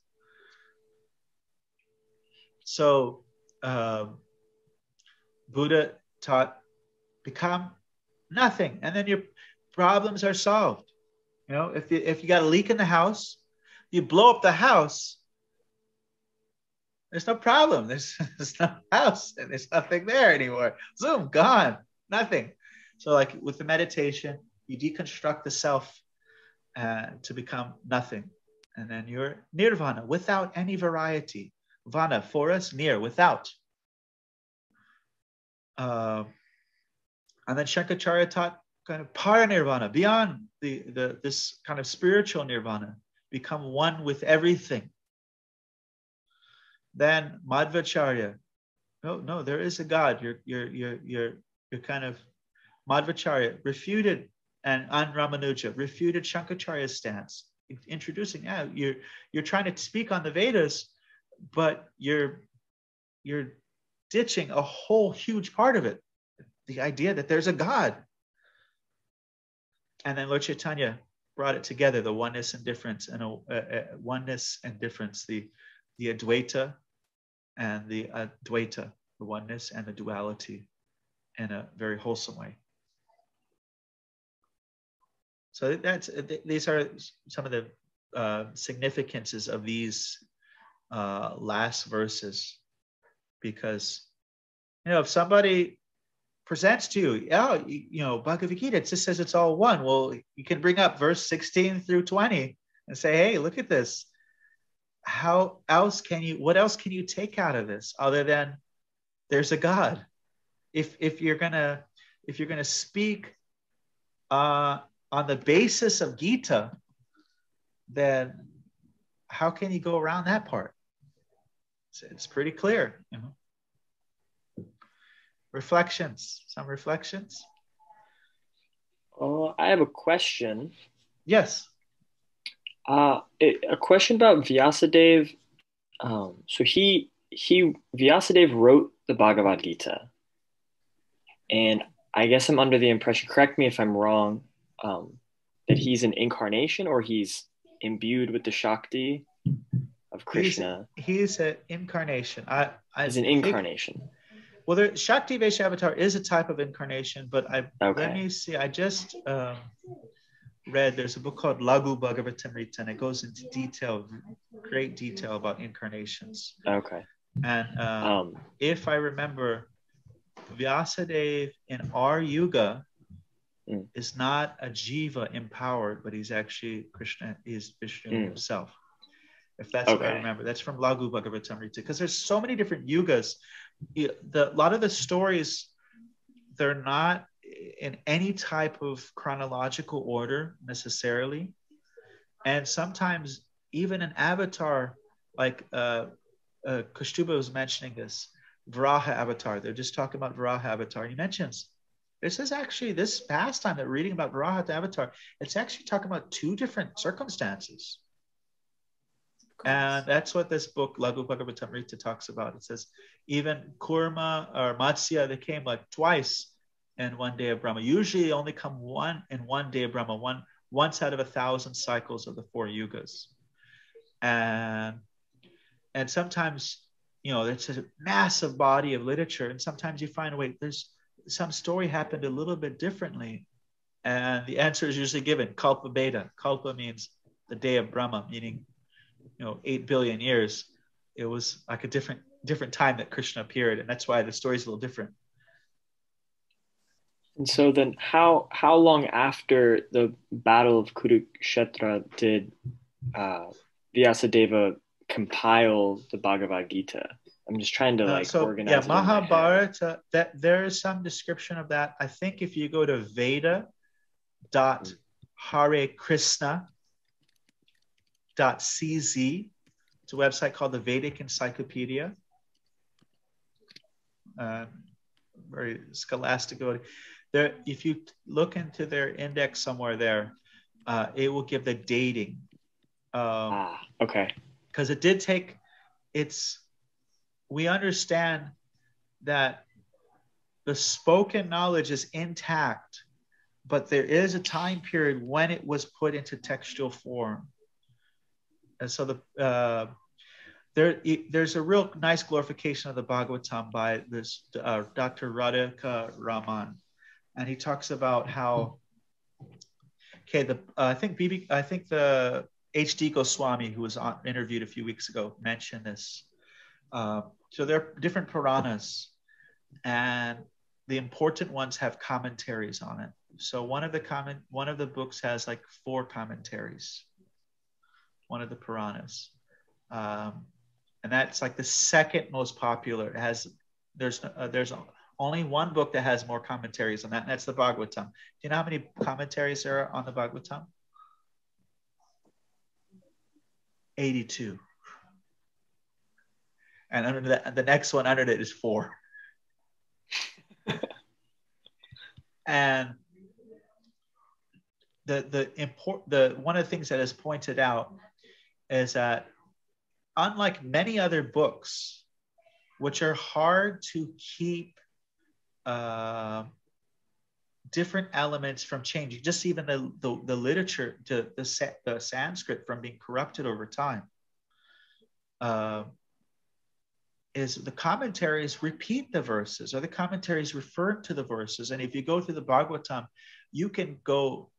So Buddha taught, become nothing, and then your problems are solved. If you got a leak in the house, you blow up the house, there's no problem. There's no house and there's nothing there anymore. Zoom, gone, nothing. So like with the meditation, you deconstruct the self to become nothing. And then you're nirvana, without any variety. Vana, for us, near, without. And then Shankaracharya taught kind of paranirvana, beyond this kind of spiritual nirvana, become one with everything. Then Madhvacharya, no, there is a God. You're kind of Madhvacharya refuted, and Ramanuja refuted Shankaracharya's stance, introducing you're trying to speak on the Vedas, but you're ditching a whole huge part of it, the idea that there's a God. And then Lord Chaitanya brought it together, the oneness and difference, and oneness and difference, the Advaita and the Advaita, the oneness and the duality, in a very wholesome way. So these are some of the significances of these last verses, because if somebody presents to you, Bhagavad Gītā, it just says it's all one. Well, you can bring up verse 16 through 20 and say, hey, look at this. What else can you take out of this other than there's a God? If you're gonna speak on the basis of Gita, then how can you go around that part? It's pretty clear. Reflections. Some reflections. Oh, I have a question. Yes. A question about Vyasadeva. So Vyasadeva wrote the Bhagavad Gītā, and I guess I'm under the impression, correct me if I'm wrong, that he's an incarnation, or he's imbued with the Shakti of Krishna. He's an incarnation. He's an incarnation. Well, the Shakti Vaishya Avatar is a type of incarnation, but let me see. I just read, there's a book called Lagu Bhagavatamrita, and it goes into great detail about incarnations. Okay. And if I remember, Vyasadeva in our yuga is not a jiva empowered, but he's actually Krishna, is Vishnu himself. If that's what I remember. That's from Lagu Bhagavatamrita, because there's so many different yugas. A lot of the stories, they're not in any type of chronological order necessarily. And sometimes even an avatar, like Kaustuba was mentioning this, Varaha avatar, they're just talking about Varaha avatar. He mentions, this is actually, this pastime that we're reading about Varaha avatar, it's actually talking about two different circumstances. And that's what this book, Lagu Bhagavatamrita, talks about. It says, even Kurma or Matsya, they came like twice in one day of Brahma. Usually they only come in one day of Brahma, once out of 1,000 cycles of the 4 yugas. And sometimes, it's a massive body of literature. And sometimes you find, wait, there's some story happened a little bit differently. And the answer is usually given, Kalpa Beta. Kalpa means the day of Brahma, meaning 8 billion years. It was like a different time that Krishna appeared, and that's why the story's a little different. And so then how long after the Battle of Kurukshetra did Vyasadeva compile the Bhagavad Gītā? I'm just trying to organize. Yeah, Mahabharata, that there is some description of that. I think if you go to Veda.harekrishna.cz, it's a website called the Vedic Encyclopedia. Very scholastic. There, if you look into their index somewhere there, it will give the dating. Okay. Because it did take, we understand that the spoken knowledge is intact, but there is a time period when it was put into textual form. And so there's a real nice glorification of the Bhagavatam by this Dr. Radhika Raman. And he talks about how, I think the H.D. Goswami, who was interviewed a few weeks ago, mentioned this. So there are different Puranas, and the important ones have commentaries on it. So one of the books has like 4 commentaries. One of the Puranas, and that's like the second most popular. There's only one book that has more commentaries on that, and that's the Bhagavatam. Do you know how many commentaries there are on the Bhagavatam? 82. And under that, the next one under it is 4. And one of the things that is pointed out is that unlike many other books, which are hard to keep different elements from changing, just even the literature, the Sanskrit from being corrupted over time, is the commentaries repeat the verses, or the commentaries refer to the verses. And if you go through the Bhagavatam, you can go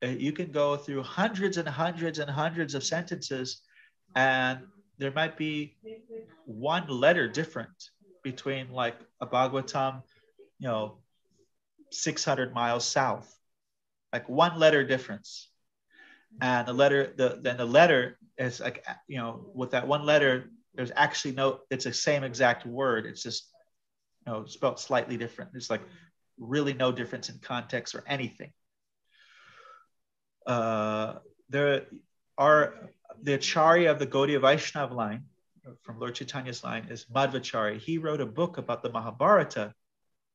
you can go through hundreds and hundreds and hundreds of sentences, and there might be one letter different between like a Bhagavatam, 600 miles south, like one letter difference. And the letter is like, with that one letter, there's actually it's the same exact word. It's just, spelled slightly different. There's like really no difference in context or anything. There are the Acharya of the Gaudiya Vaishnava line, from Lord Chaitanya's line, is Madhvacharya. He wrote a book about the Mahabharata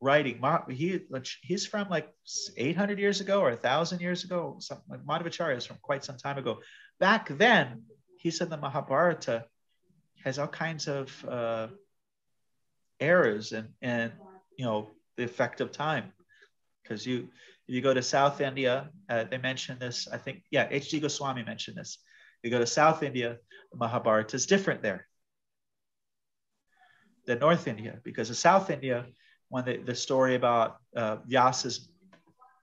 writing. He's from like 800 years ago or 1,000 years ago. Something like Madhvacharya is from quite some time ago. Back then, he said the Mahabharata has all kinds of errors and the effect of time. Because if you go to South India, they mention this, I think, H.D. Goswami mentioned this. You go to South India, the Mahabharata is different there than North India, because in South India, when the story about Vyasa's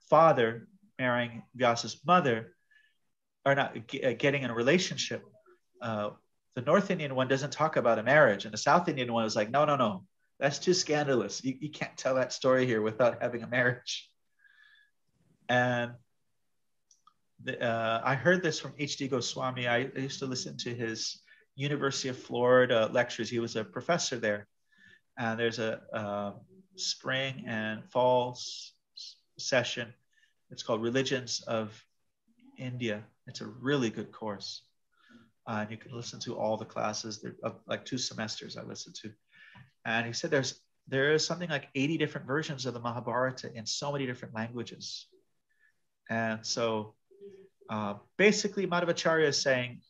father marrying Vyasa's mother, or not getting in a relationship, the North Indian one doesn't talk about a marriage, and the South Indian one is like, no, that's too scandalous. You can't tell that story here without having a marriage. And I heard this from H.D. Goswami. I used to listen to his University of Florida lectures. He was a professor there. And there's a spring and fall session. It's called Religions of India. It's a really good course. And you can listen to all the classes. There are like 2 semesters I listened to. And he said there is something like 80 different versions of the Mahabharata in so many different languages. And so basically Madhvacharya is saying,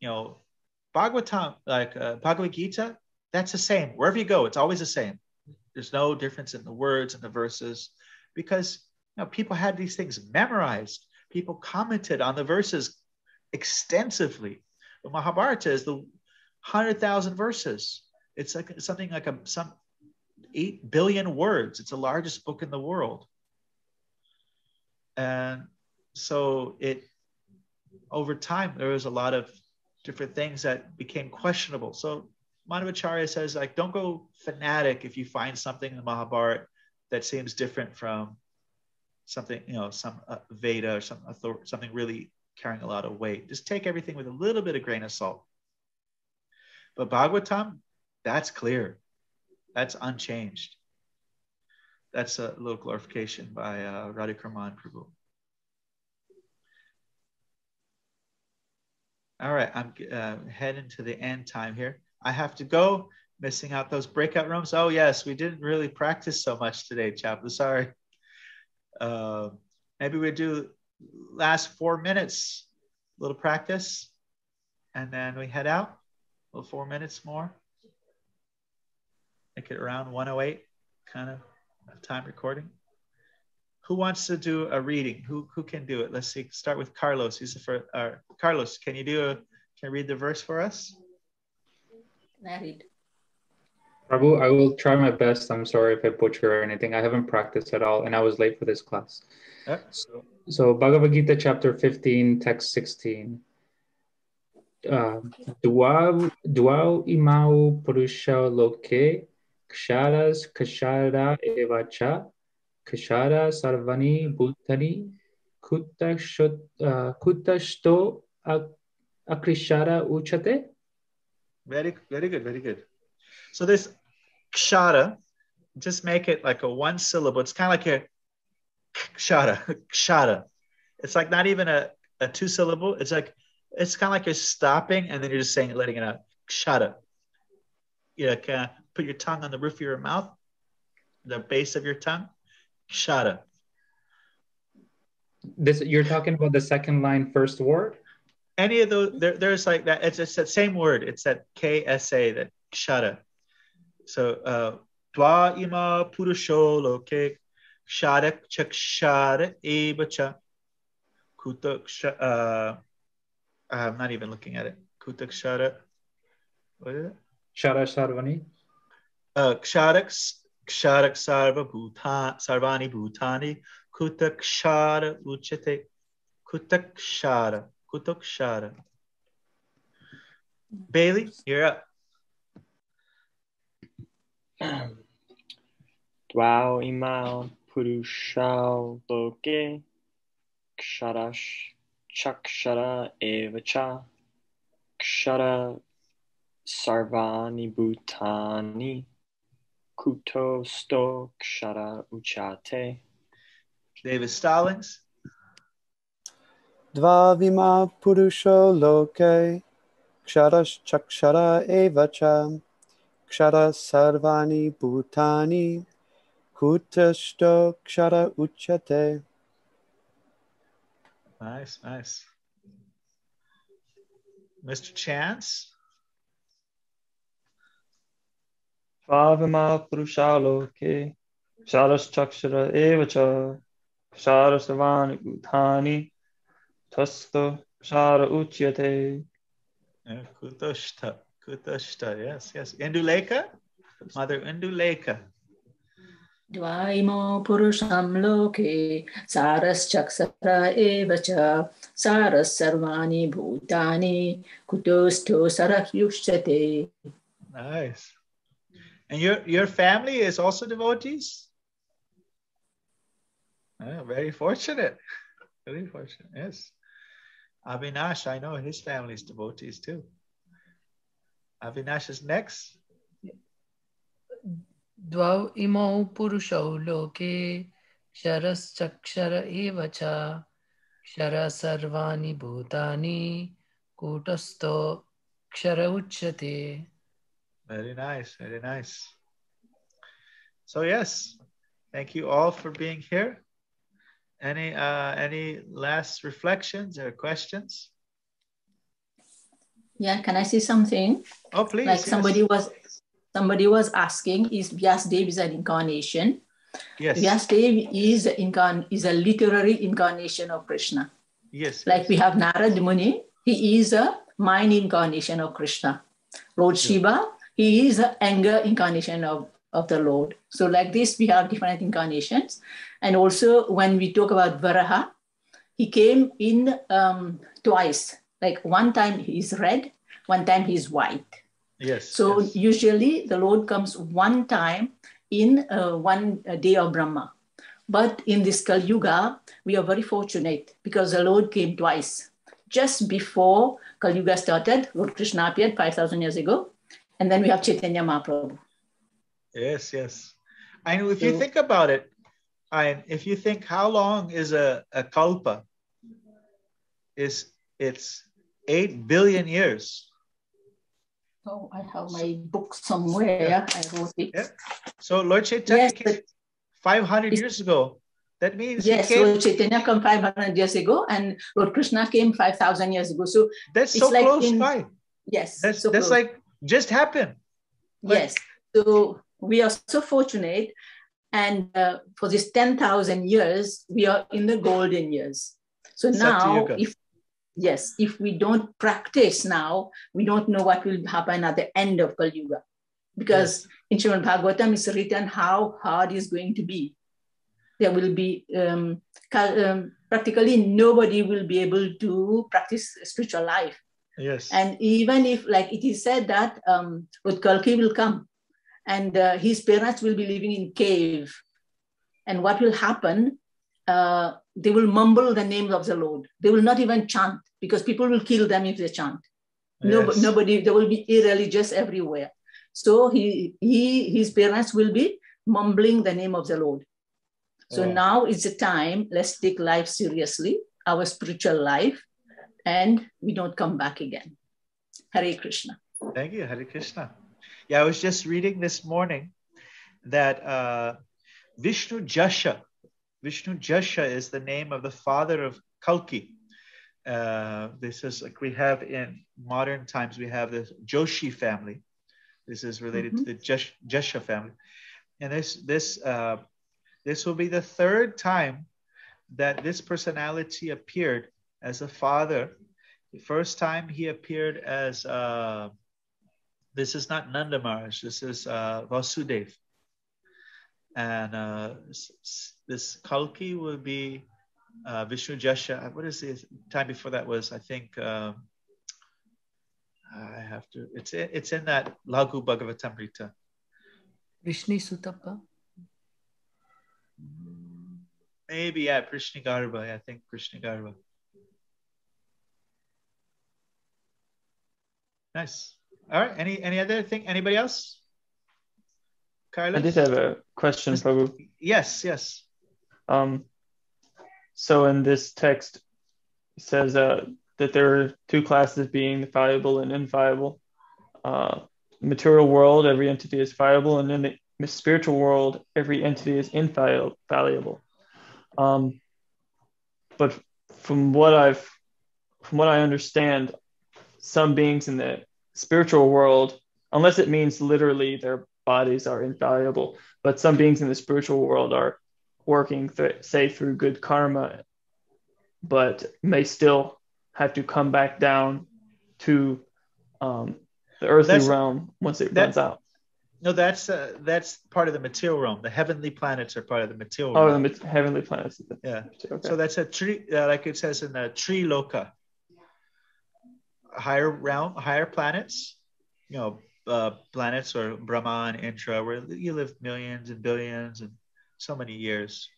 Bhagavatam, like Bhagavad Gītā, that's the same. Wherever you go, it's always the same. There's no difference in the words and the verses, because people had these things memorized. People commented on the verses extensively. The Mahabharata is the 100,000 verses. It's like something like some 8 billion words. It's the largest book in the world. And so over time, there was a lot of different things that became questionable. So Madhvacharya says, like, don't go fanatic if you find something in the Mahabharata that seems different from something, some Veda or something really carrying a lot of weight. Just take everything with a little bit of grain of salt. But Bhagavatam, that's clear. That's unchanged. That's a little glorification by Radhikaraman Prabhu. All right, I'm heading to the end time here. I have to go, missing out those breakout rooms. Oh yes, we didn't really practice so much today, Chaplain. Sorry. Maybe we do last 4 minutes, a little practice, and then we head out. A little 4 minutes more. Make it around 1:08, kind of time recording. Who wants to do a reading? Who can do it? Let's see. Start with Carlos. He's the first. Carlos, can you read the verse for us? I read. Prabhu, I will try my best. I'm sorry if I butcher or anything. I haven't practiced at all, and I was late for this class. So Bhagavad Gītā chapter 15, text 16. Dvau imau purusha loke ksharas kshara evacha kshara sarvani bhutani kutashto akrishara uchate. Very good, very good. So this kshara, just make it like a 1 syllable. It's kind of like a kshara. It's like not even a 2 syllable. It's kind of like you're stopping and then you're just saying it, letting it out. Kshara. Put your tongue on the roof of your mouth, the base of your tongue. Kshara. You're talking about the second line, first word? Any of those, there's like that. It's that same word. It's that KSA, that kshara. So, Dva ima purusho loke kshara chakshara ebacha kuta I'm not even looking at it. Kuta kshara. What is it? Kshara sarvani. Ksharak sarvani bhutani kuta kshara uchate Kutakshara. Kutakshara. Bailey, you're up. Dvau imau Purusha loke ksharash chakshara evacha kshara sarvani bhutani kuto sto kshara uchate. David Stallings. Dvavima purusho loke ksharas chakshara evacha kshara sarvani bhutani kutasto kshara uchate. Nice, nice. Mr. Chance. Dvavima Purusha loke Ksharas Chakshara Evacha Kshara Sarvani Bhutani Tasto Kshara Uchyate. Kutoshta. Kutoshta. Yes, yes. Induleka. Mother Induleka. Dvaimo purusham loke saras chakshara evacha saras sarvani bhutani kutosto sarahyushate. Nice. And your family is also devotees? Very fortunate. Very fortunate. Yes. Avinash, I know his family is devotees too. Avinash is next. Dvau imau purushau loke ksharas chakshara evacha kshara sarvani bhutani kutasto kshara uchyate. Very nice, very nice. So yes, thank you all for being here. Any last reflections or questions? Yeah, can I say something? Oh, please. Like yes. somebody was asking, is Vyasadeva is an incarnation? Yes. Vyasadeva is a literary incarnation of Krishna. Yes. Like we have Narad Muni, he is a mind incarnation of Krishna. Lord Shiva, he is an anger incarnation of the Lord. So like this, we have different incarnations. And also when we talk about Varaha, he came in twice. Like one time he's red, one time he's white. Yes. So yes. usually the Lord comes one time in one day of Brahma. But in this Kali Yuga, we are very fortunate because the Lord came twice. Just before Kali Yuga started, Lord Krishna appeared 5,000 years ago. And then we have Chaitanya Mahaprabhu. Yes, yes. I know if you think about it, if you think how long is a kalpa, it's 8 billion years. Oh, I have my book somewhere. Yeah. I wrote it. Yeah. So Lord Chaitanya came 500 years ago. That means Lord Chaitanya came 500 years ago and Lord Krishna came 5,000 years ago. So that's so like close by. Yes. That's like just happened. Yes. So we are so fortunate. And for this 10,000 years, we are in the golden years. So now, if we don't practice now, we don't know what will happen at the end of Kali Yuga. Because in Srimad Bhagavatam, it's written how hard it's going to be. There will be, practically nobody will be able to practice spiritual life. Yes. And even if, like it is said that Lord Kalki will come and his parents will be living in cave. And what will happen? They will mumble the name of the Lord. They will not even chant because people will kill them if they chant. Yes. Nobody, there will be irreligious everywhere. So his parents will be mumbling the name of the Lord. So now is the time, let's take life seriously, our spiritual life, and we don't come back again. Hare Krishna. Thank you, Hare Krishna. Yeah, I was just reading this morning that Vishnu Jasha is the name of the father of Kalki. This is like we have in modern times, we have the Joshi family. This is related to the Jasha family. And this will be the third time that this personality appeared as a father. The first time he appeared as, this is not Nanda Maharaj, this is Vasudev. And this Kalki will be Vishnu Jasha. What is the time before that was? I think I have to. It's in that Lagu Bhagavatamrita. Vishnu Sutapa. Maybe, yeah, Krishna Garba. I think Krishna Garba. Nice. All right. Any other thing? Anybody else? Carlos? I did have a question, Prabhu. Yes. So in this text, it says that there are two classes being fallible and infallible. Material world, every entity is fallible, and in the spiritual world, every entity is infallible. But from what I understand, some beings in the spiritual world, unless it means literally their bodies are infallible, but some beings in the spiritual world are working, say, through good karma, but may still have to come back down to the earthly realm once it runs out. No, that's part of the material realm. The heavenly planets are part of the material realm. Oh, the heavenly planets. Yeah. Okay. So that's a tree, like it says in the tree loka. Higher realm, higher planets, planets or Brahma and Indra, where you live millions and billions and so many years,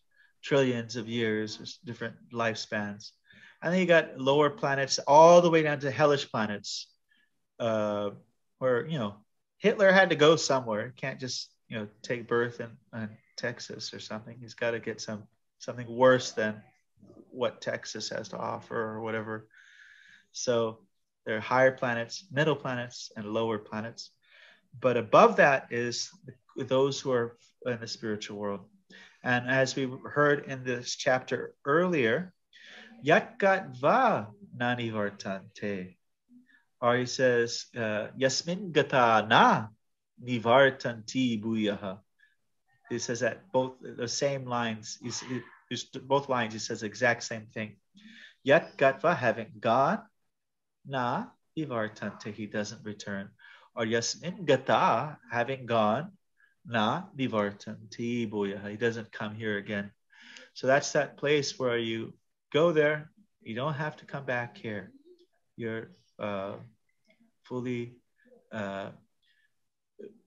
trillions of years, different lifespans. And then you got lower planets all the way down to hellish planets, where, Hitler had to go somewhere. He can't just, take birth in Texas or something. He's got to get something worse than what Texas has to offer or whatever. So there are higher planets, middle planets, and lower planets. But above that is those who are in the spiritual world. And as we heard in this chapter earlier, Yat Gatva Nanivartante. Or he says, Yasmin Gata Na Nivartanti Bhuyaha. He says that both the same lines, both lines, he says the exact same thing. Yat Gatva, having gone, Na Nivartante, he doesn't return. Or Yasmin Gata, having gone, Na Nivartanti Bhuyaha, he doesn't come here again. So that's that place where you go there, you don't have to come back here. You're fully,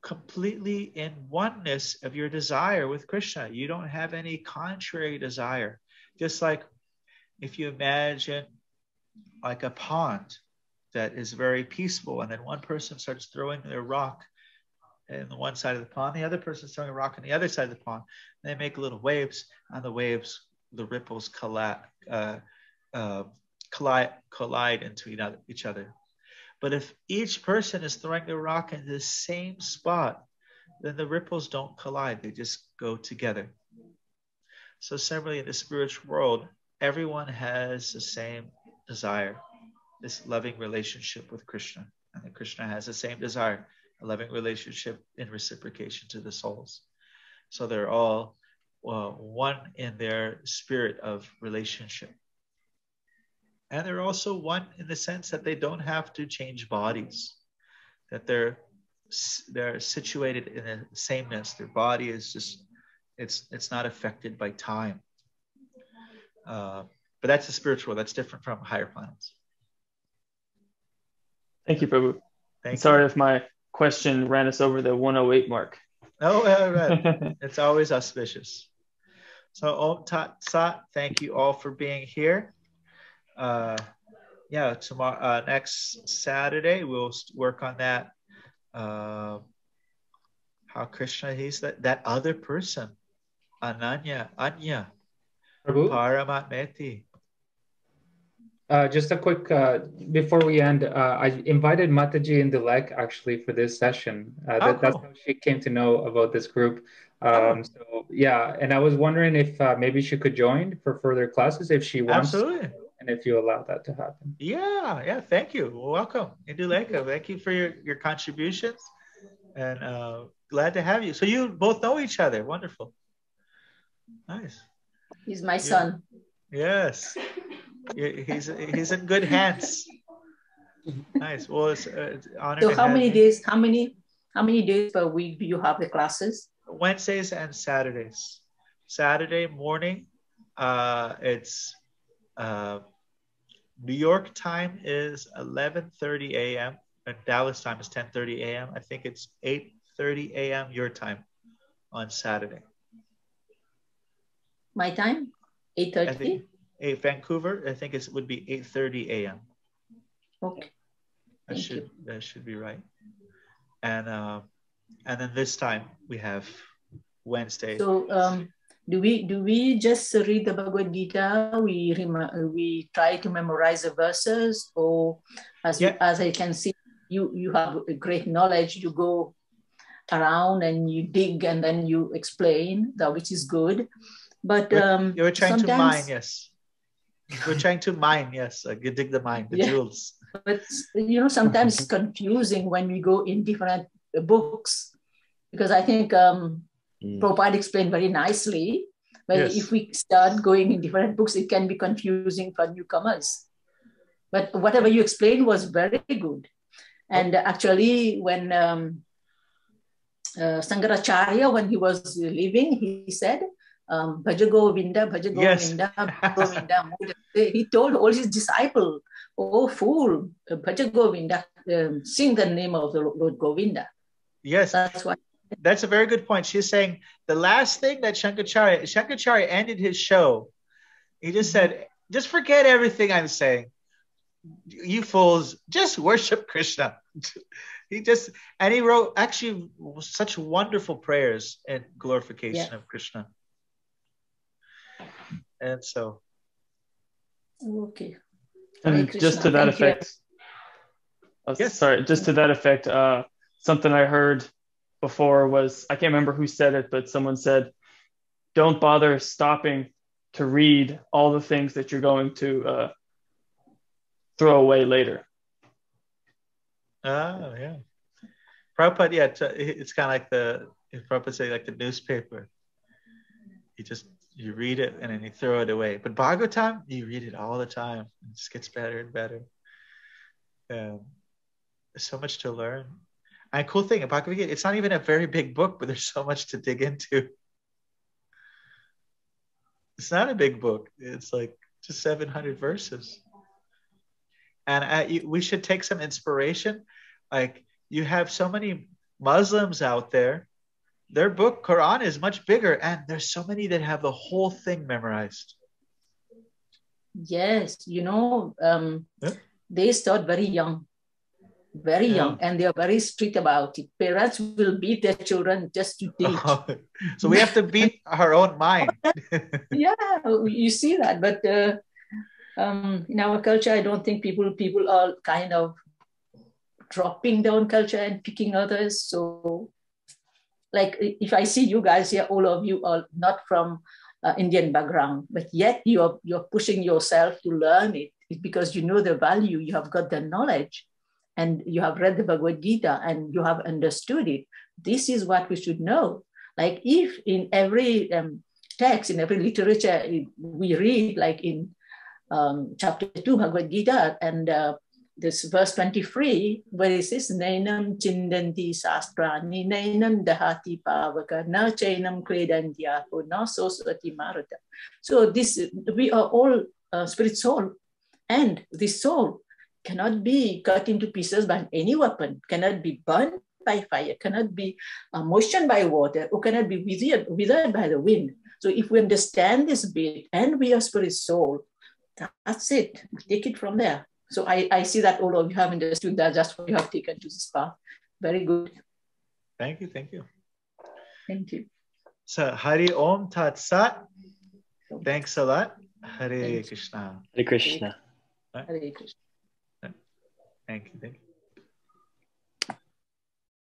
completely in oneness of your desire with Krishna. You don't have any contrary desire. Just like if you imagine like a pond that is very peaceful, and then one person starts throwing their rock in the one side of the pond, the other person's throwing a rock on the other side of the pond. And they make little waves, and the waves, the ripples collide into each other. But if each person is throwing their rock in the same spot, then the ripples don't collide. They just go together. So similarly, in the spiritual world, everyone has the same desire, this loving relationship with Krishna. And Krishna has the same desire, a loving relationship in reciprocation to the souls. So they're all one in their spirit of relationship. And they're also one in the sense that they don't have to change bodies, that they're situated in a sameness. Their body is just, it's not affected by time. But that's the spiritual, that's different from higher planets. Thank you, Prabhu. Sorry if my question ran us over the 108 mark. Oh, right. It's always auspicious. So Om Tat Sat, thank you all for being here. Tomorrow, next Saturday, we'll work on that. How Krishna, he's that other person, Anya, Paramatmeti. Just a quick, before we end, I invited Mataji and Dilek actually for this session. That's how she came to know about this group. So yeah, and I was wondering if maybe she could join for further classes if she wants. Absolutely. And if you allow that to happen. Yeah, thank you. Welcome, Induleka. Thank you for your contributions, and glad to have you. So you both know each other. Wonderful. Nice. He's my son. Yes. He's in good hands. Nice. Well, it's honor. So how many days per week do you have the classes? Wednesdays and Saturdays. Saturday morning, it's New York time is 11:30 a.m. and Dallas time is 10:30 a.m. I think it's 8:30 a.m. your time on Saturday. My time? 8:30? Vancouver, I think it would be 8:30 a.m. Okay. That should be right. And then this time we have Wednesday. So do we just read the Bhagavad Gita? We try to memorize the verses, or as I can see, you have a great knowledge. You go around and you dig and then you explain, which is good. But you're trying to mine, yes. We're trying to mine, yes. You dig the mine, the jewels. But sometimes it's confusing when we go in different books, because I think Prabhupada explained very nicely. But if we start going in different books, it can be confusing for newcomers. But whatever you explained was very good. And actually, when Sankaracharya, when he was living, he said, Bhaja Govinda, Bhaja Govinda, Bhaja Govinda. He told all his disciples, oh fool, Bhaja Govinda, sing the name of the Lord Govinda. Yes, that's a very good point. She's saying the last thing that Shankaracharya ended his show, he just said, just forget everything I'm saying. You fools, just worship Krishna. He wrote actually such wonderful prayers in glorification of Krishna. And so. Okay. And just to that effect. Just to that effect, something I heard before was, I can't remember who said it, but someone said, don't bother stopping to read all the things that you're going to throw away later. Oh, yeah. Prabhupada, it's kind of like Prabhupada say, like the newspaper. You read it and then you throw it away. But Bhagavatam, you read it all the time. It just gets better and better. There's so much to learn. And cool thing, Bhagavad Gītā, it's not even a very big book, but there's so much to dig into. It's not a big book. It's like just 700 verses. And we should take some inspiration. Like, you have so many Muslims out there. Their book, Quran, is much bigger, and there's so many that have the whole thing memorized. Yes, they start very young, and they are very strict about it. Parents will beat their children just to teach. So we have to beat our own mind. Yeah, you see that. But in our culture, I don't think people are kind of dropping their own culture and picking others. So, like, if I see you guys here, all of you are not from Indian background, but yet you're pushing yourself to learn it. It's because you know the value, you have got the knowledge, and you have read the Bhagavad Gita and you have understood it. This is what we should know. Like, if in every text, in every literature, we read, like in chapter 2 Bhagavad Gita, and this verse 23, where it says, Nainam chindanti sastrani, nainam dahati pavaka, na chainam kredantyapo, na sosvati marata. So we are all spirit soul, and this soul cannot be cut into pieces by any weapon, cannot be burned by fire, cannot be moistened by water, or cannot be withered by the wind. So if we understand this bit, and we are spirit soul, that's it. We take it from there. So I see that all of you have understood that. Just what you have taken to this path. Very good. Thank you. Thank you. So Hari Om Tat Sat. Thanks a lot. Hare Krishna. Hare Krishna. Hare Krishna. Thank you.